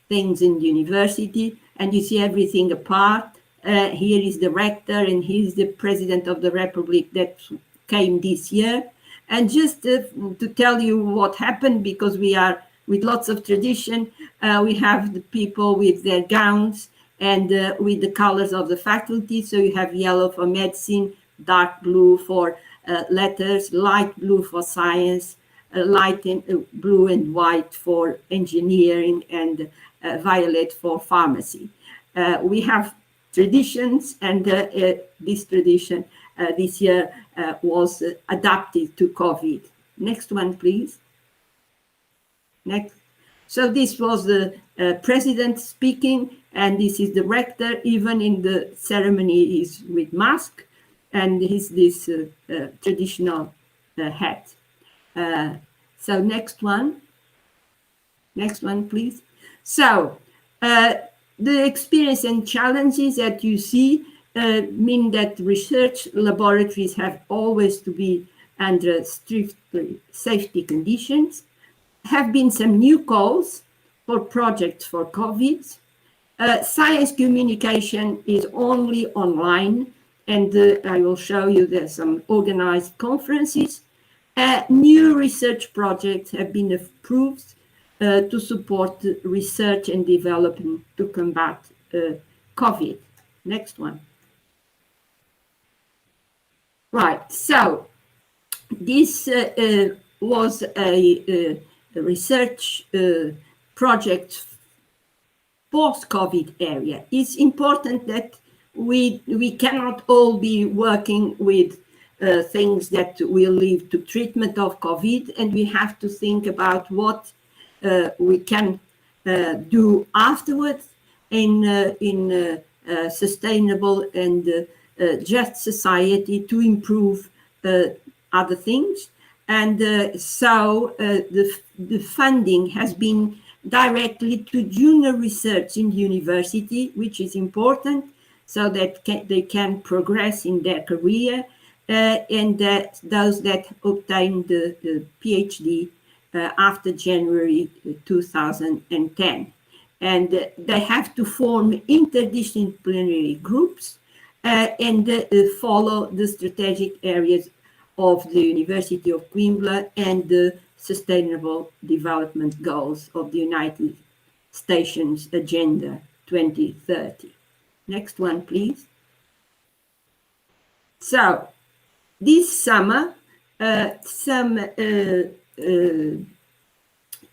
things in the university, and you see everything apart. Here is the rector, and he's the President of the Republic that came this year. And just to tell you what happened, because we are with lots of tradition, we have the people with their gowns and with the colors of the faculty. So you have yellow for medicine, dark blue for letters, light blue for science, light blue and white for engineering, and violet for pharmacy. We have traditions, and this tradition this year was adapted to COVID. Next one, please. Next. So this was the president speaking, and this is the rector. Even in the ceremony, is with mask, and he's this traditional hat. So next one. Next one, please. So the experience and challenges that you see mean that research laboratories have always to be under strict safety conditions. Have been some new calls for projects for COVID. Science communication is only online, and I will show you there's some organized conferences. New research projects have been approved to support research and development to combat COVID. Next one. Right, so this was a research project post-COVID area. It's important that we cannot all be working with things that will lead to treatment of COVID, and we have to think about what we can do afterwards in sustainable and just society to improve other things. And so the funding has been directly to junior research in the university, which is important so that they can progress in their career, and that those that obtain the PhD after January 2010. And they have to form interdisciplinary groups and follow the strategic areas of the University of Coimbra and the Sustainable Development Goals of the United Nations Agenda 2030. Next one, please. So, this summer, some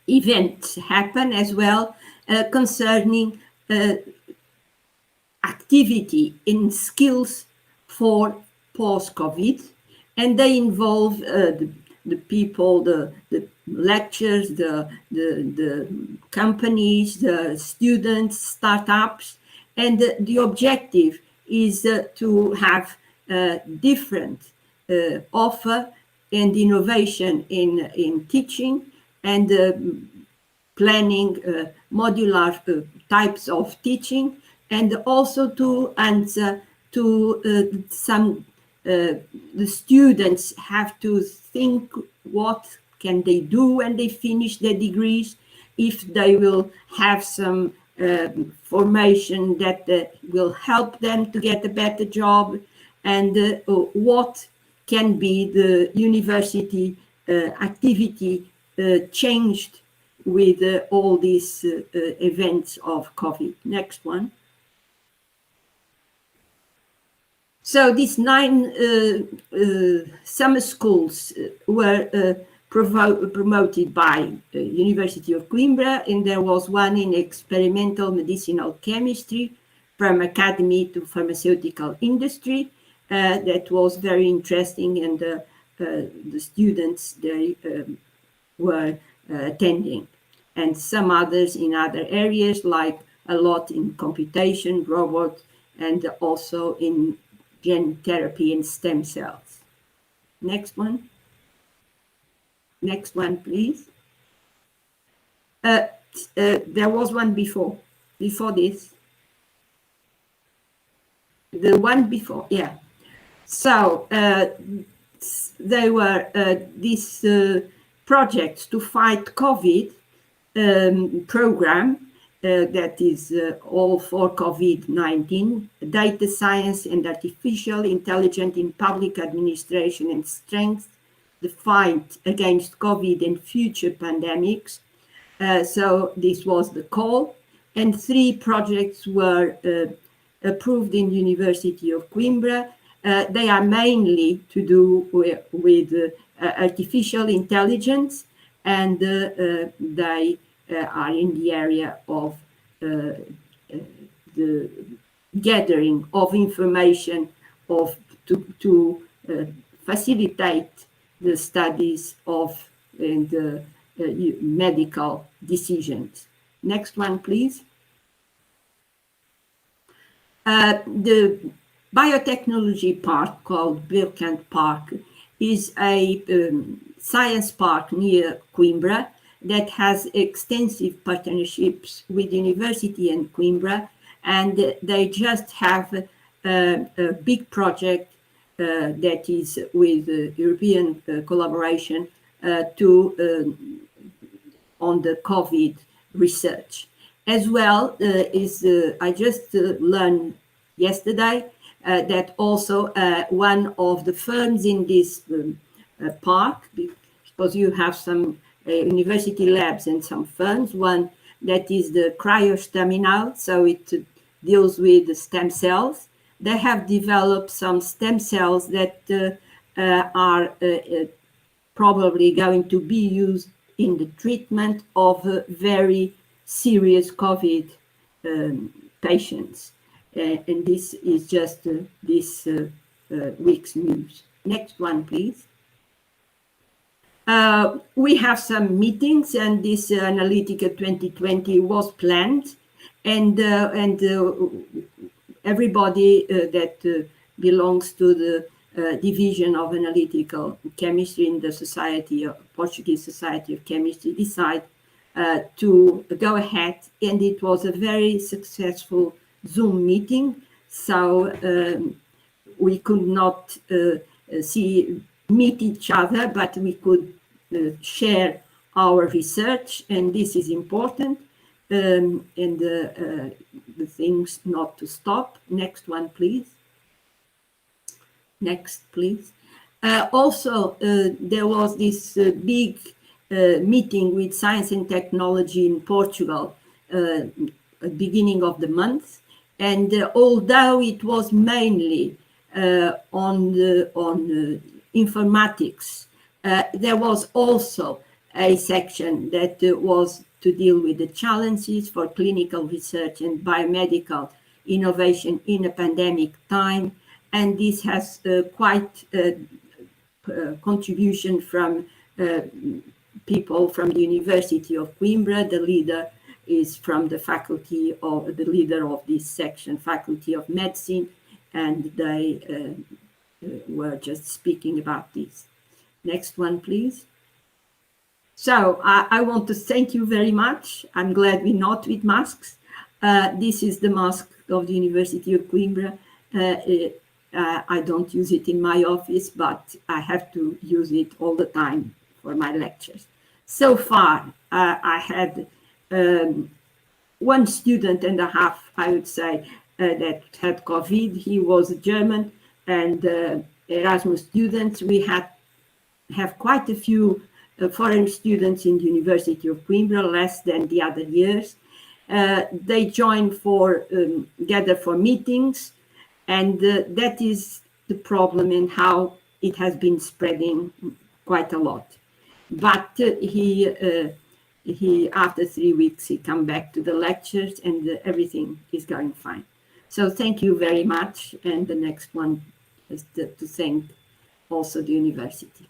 events happen as well concerning activity in skills for post-COVID, and they involve the people, the lectures, the companies, the students, startups, and the objective is to have different offer and innovation in teaching, and planning modular types of teaching, and also to answer to some the students have to think what can they do when they finish their degrees, if they will have some formation that will help them to get a better job, and what can be the university activity changed with all these events of COVID. Next one. So these 9 summer schools were promoted by University of Coimbra, and there was one in experimental medicinal chemistry, from academy to pharmaceutical industry. That was very interesting, and the students they were attending, and some others in other areas, like a lot in computation, robots, and also in gene therapy and stem cells. Next one. Next one, please. There was one before this. The one before, yeah. So they were these projects to fight COVID program that is all for COVID-19, data science and artificial intelligence in public administration and strength the fight against COVID and future pandemics. So this was the call, and 3 projects were approved in University of Coimbra. They are mainly to do with artificial intelligence, and they are in the area of the gathering of information to facilitate the studies of the medical decisions. Next one, please. The biotechnology park called Birkant Park is a science park near Coimbra that has extensive partnerships with University and Coimbra, and they just have a big project that is with European collaboration on the COVID research. As well I just learned yesterday that also one of the firms in this park, because you have some university labs and some firms, one that is the cryostaminal, so it deals with the stem cells. They have developed some stem cells that are probably going to be used in the treatment of very serious COVID patients. And this is just this week's news. Next one, please. We have some meetings, and this Analytica 2020 was planned, and everybody that belongs to the division of analytical chemistry in the Portuguese Society of Chemistry decide to go ahead, and it was a very successful Zoom meeting. So we could not meet each other, but we could share our research, and this is important, and the things not to stop. Next one, please. Next, please. Also, there was this big meeting with Science and Technology in Portugal at the beginning of the month, and although it was mainly on informatics, there was also a section that was to deal with the challenges for clinical research and biomedical innovation in a pandemic time. And this has quite a contribution from people from the University of Coimbra. The leader is from the faculty of the leader of this section, Faculty of Medicine, and they were just speaking about this. Next one, please. So I want to thank you very much. I'm glad we're not with masks. This is the mask of the University of Coimbra. I don't use it in my office, but I have to use it all the time for my lectures. So far, I had 1 student and a half, I would say, that had COVID. He was a German, and Erasmus students. We have quite a few foreign students in the University of Coimbra, less than the other years. They join gather for meetings, and that is the problem and how it has been spreading quite a lot. But he after 3 weeks, he come back to the lectures, and everything is going fine. So thank you very much. And the next one is to thank also the university.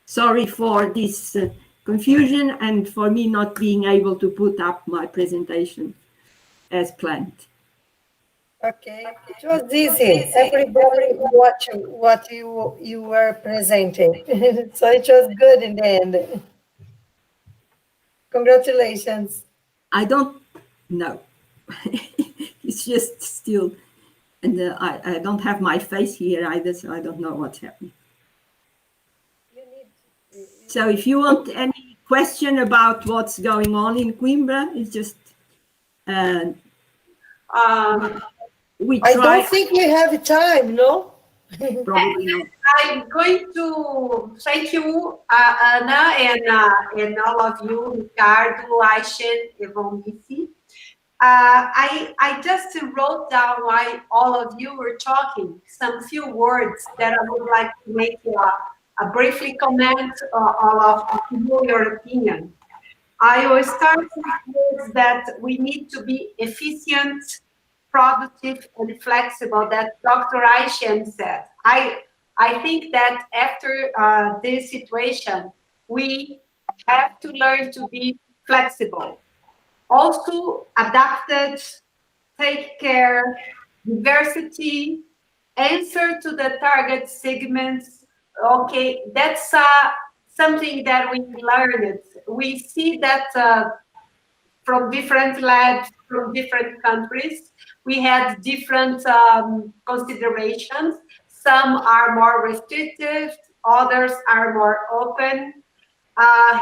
Sorry for this confusion and for me not being able to put up my presentation as planned. Okay, it was easy. Everybody watched what you were presenting, so it was good in the end. Congratulations. I don't know. It's just still, and I don't have my face here either, so I don't know what's happening. So if you want any question about what's going on in Coimbra, it's just we I try. don't think we have time, no? Probably not. I'm going to thank you, Anna, and all of you, Ricardo, Aishen, Evonice. I just wrote down while all of you were talking some few words that I would like to make a briefly comment of your opinion. I will start with words that we need to be efficient, productive, and flexible, that Dr. Aishen said. I think that after this situation, we have to learn to be flexible. Also adapted, take care, diversity, answer to the target segments. Okay, that's something that we learned. We see that from different labs, from different countries, we had different considerations. Some are more restrictive, others are more open.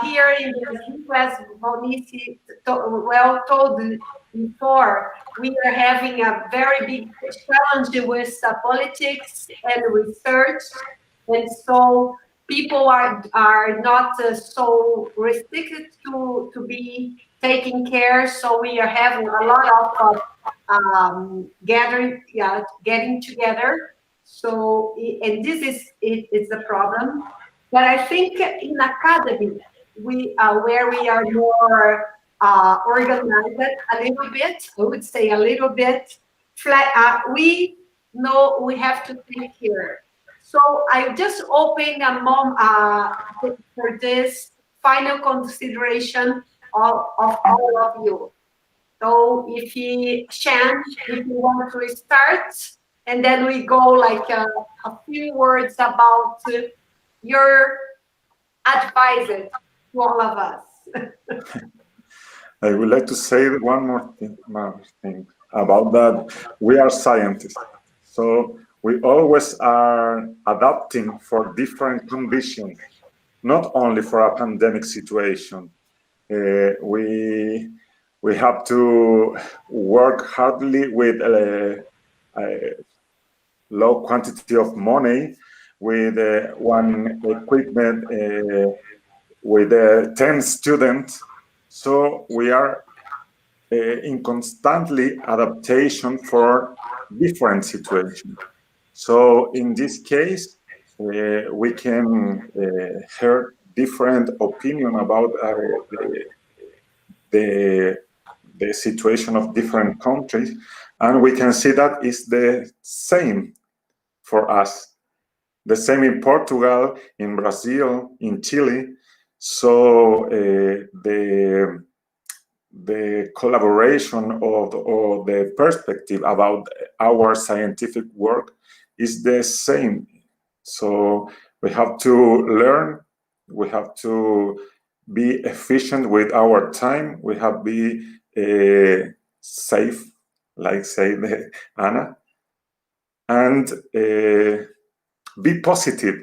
Here in Brazil, as Vonice well told before, we are having a very big challenge with politics and research, and so people are not so restricted to be taking care. So we are having a lot of getting together. So, and this is it's a problem. But I think in academy, where we are more organized a little bit, I would say a little bit, we know we have to take care. So I just open a moment for this final consideration of all of you. So if you want to start, and then we go like a few words about your advice to all of us. I would like to say one more thing about that. We are scientists, so we always are adapting for different conditions, not only for a pandemic situation. We have to work hardly with a low quantity of money, with one equipment, with 10 students. So we are in constantly adaptation for different situations. So in this case, we can hear different opinion about the situation of different countries, and we can see that it's the same for us. The same in Portugal, in Brazil, in Chile. So the collaboration or the perspective about our scientific work is the same. So we have to learn, we have to be efficient with our time, we have to be safe, like say Anna, and be positive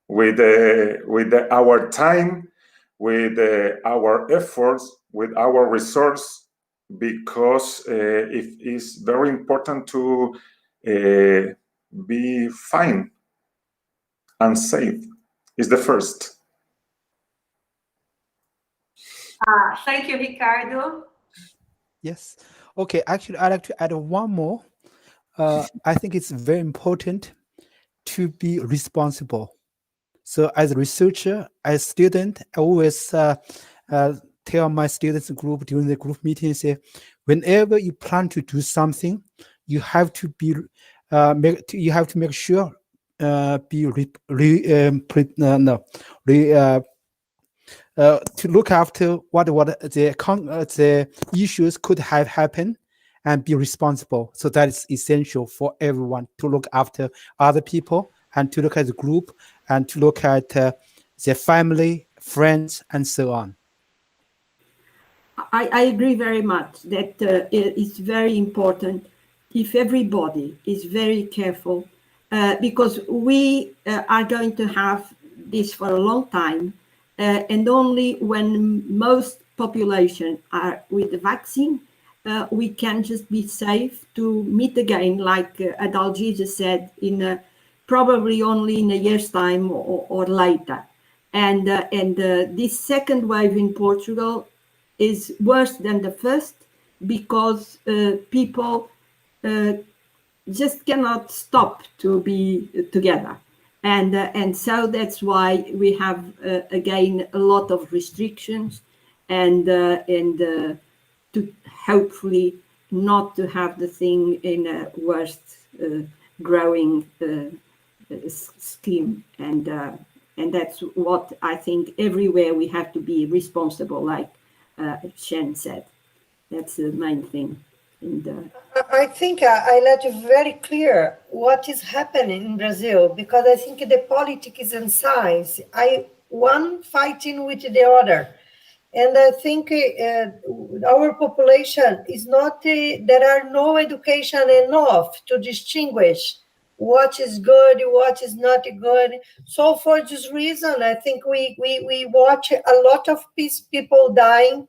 with our time, with our efforts, with our resource, because it is very important to be fine and safe. Is the first. Thank you, Ricardo. Yes. Okay. Actually, I'd like to add one more. I think it's very important to be responsible. So as a researcher, as a student, I always tell my students group during the group meeting, say, whenever you plan to do something, you have to be you have to make sure be to look after what the issues could have happened and be responsible. So that is essential for everyone to look after other people and to look at the group and to look at their family, friends, and so on. I agree very much that it's very important if everybody is very careful, because we are going to have this for a long time, and only when most population are with the vaccine, we can just be safe to meet again, like Adalgisa said, in probably only in a year's time or later. And this second wave in Portugal is worse than the first because people just cannot stop to be together. And so that's why we have, again, a lot of restrictions and to hopefully not to have the thing in a worst growing scheme. And that's what I think everywhere we have to be responsible, like Shen said. That's the main thing. I think I let you very clear what is happening in Brazil, because I think the politics and science, one fighting with the other. And I think our population is not, there are no education enough to distinguish what is good, what is not good. So for this reason, I think we watch a lot of people dying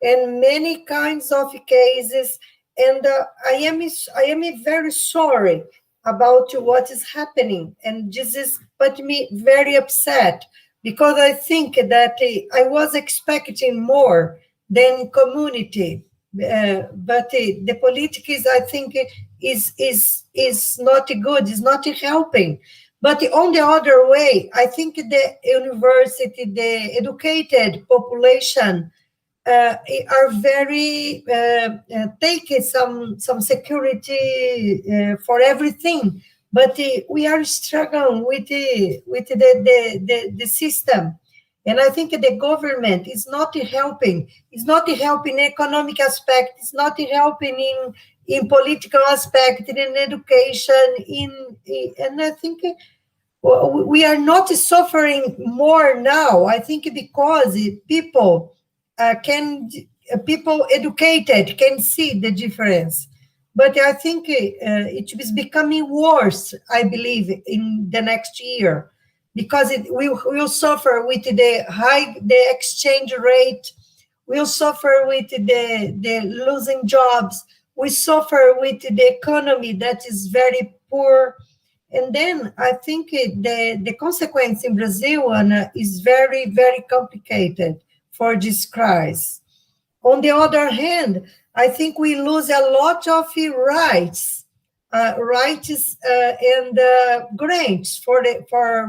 and many kinds of cases. And I am very sorry about what is happening. And this is put me very upset, because I think that I was expecting more than community. But the politics, I think, is not good, is not helping. But on the other way, I think the university, the educated population are very taking some security for everything, but we are struggling with the system, and I think the government is not helping. It's not helping economic aspect. It's not helping in political aspect, in education, and I think we are not suffering more now. I think because people educated can see the difference, but I think it is becoming worse, I believe, in the next year, because we will suffer with the exchange rate, we'll suffer with the losing jobs, we suffer with the economy that is very poor. And then I think the consequence in Brazil, Anna, is very, very complicated for this crisis. On the other hand, I think we lose a lot of rights and grants for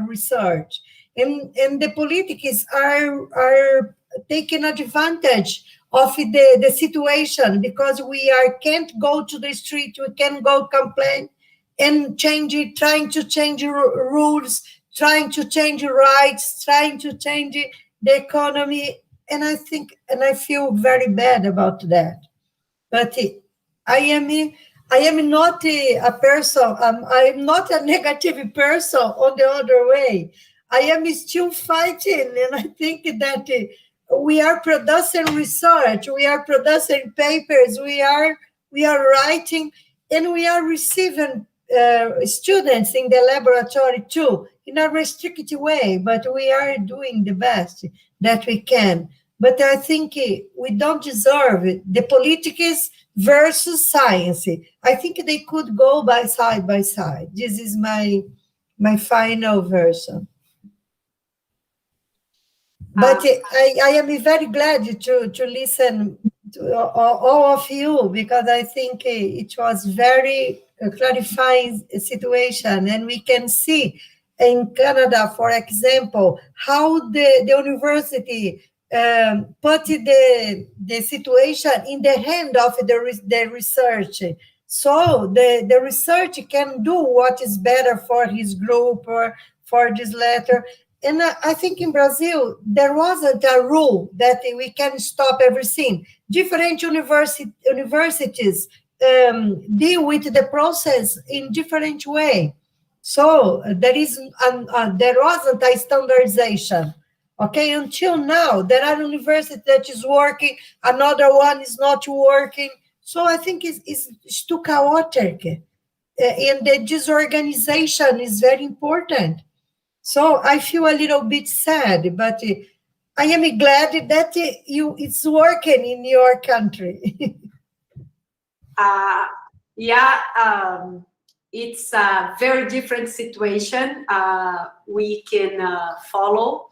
research, and the politics are taking advantage of the situation, because can't go to the street, we can't go complain and trying to change rules, trying to change rights, trying to change the economy. And I think, and I feel very bad about that. But I am not a person, I'm not a negative person on the other way. I am still fighting, and I think that we are producing research, we are producing papers, we are writing, and we are receiving students in the laboratory too, in a restricted way, but we are doing the best that we can. But I think we don't deserve it. The politics versus science. I think they could go side by side. This is my final version. But I am very glad to listen to all of you, because I think it was very clarifying situation, and we can see in Canada, for example, how the university put the situation in the hand of the research. So the research can do what is better for his group or for this letter. And I think in Brazil, there wasn't a rule that we can stop everything. Different universities deal with the process in different way. So there wasn't a standardization. Okay, until now, there are universities that is working, another one is not working. So I think it's too chaotic. And the disorganization is very important. So I feel a little bit sad, but I am glad that it's working in your country. It's a very different situation we can follow.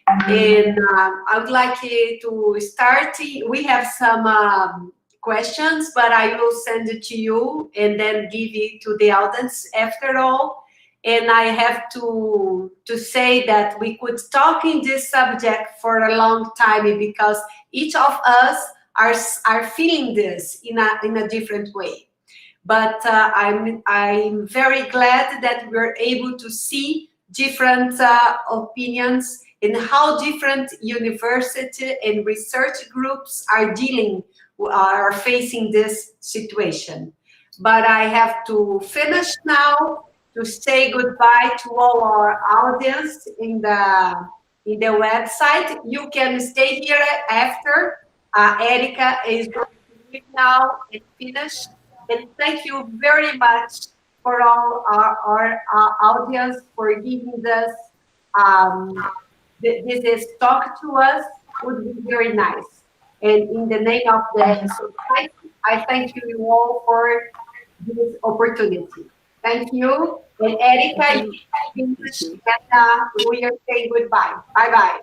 And I would like to start. We have some questions, but I will send it to you and then give it to the audience after all. And I have to say that we could talk in this subject for a long time because each of us are feeling this in a different way. But I'm very glad that we're able to see different opinions and how different university and research groups are facing this situation. But I have to finish now to say goodbye to all our audience in the website. You can stay here after. Erica is going to leave now and finish. And thank you very much for all our audience for giving us this talk to us. Would be very nice. And in the name of the society, I thank you all for this opportunity. Thank you. And Erica, you finish, and we are saying goodbye. Bye-bye.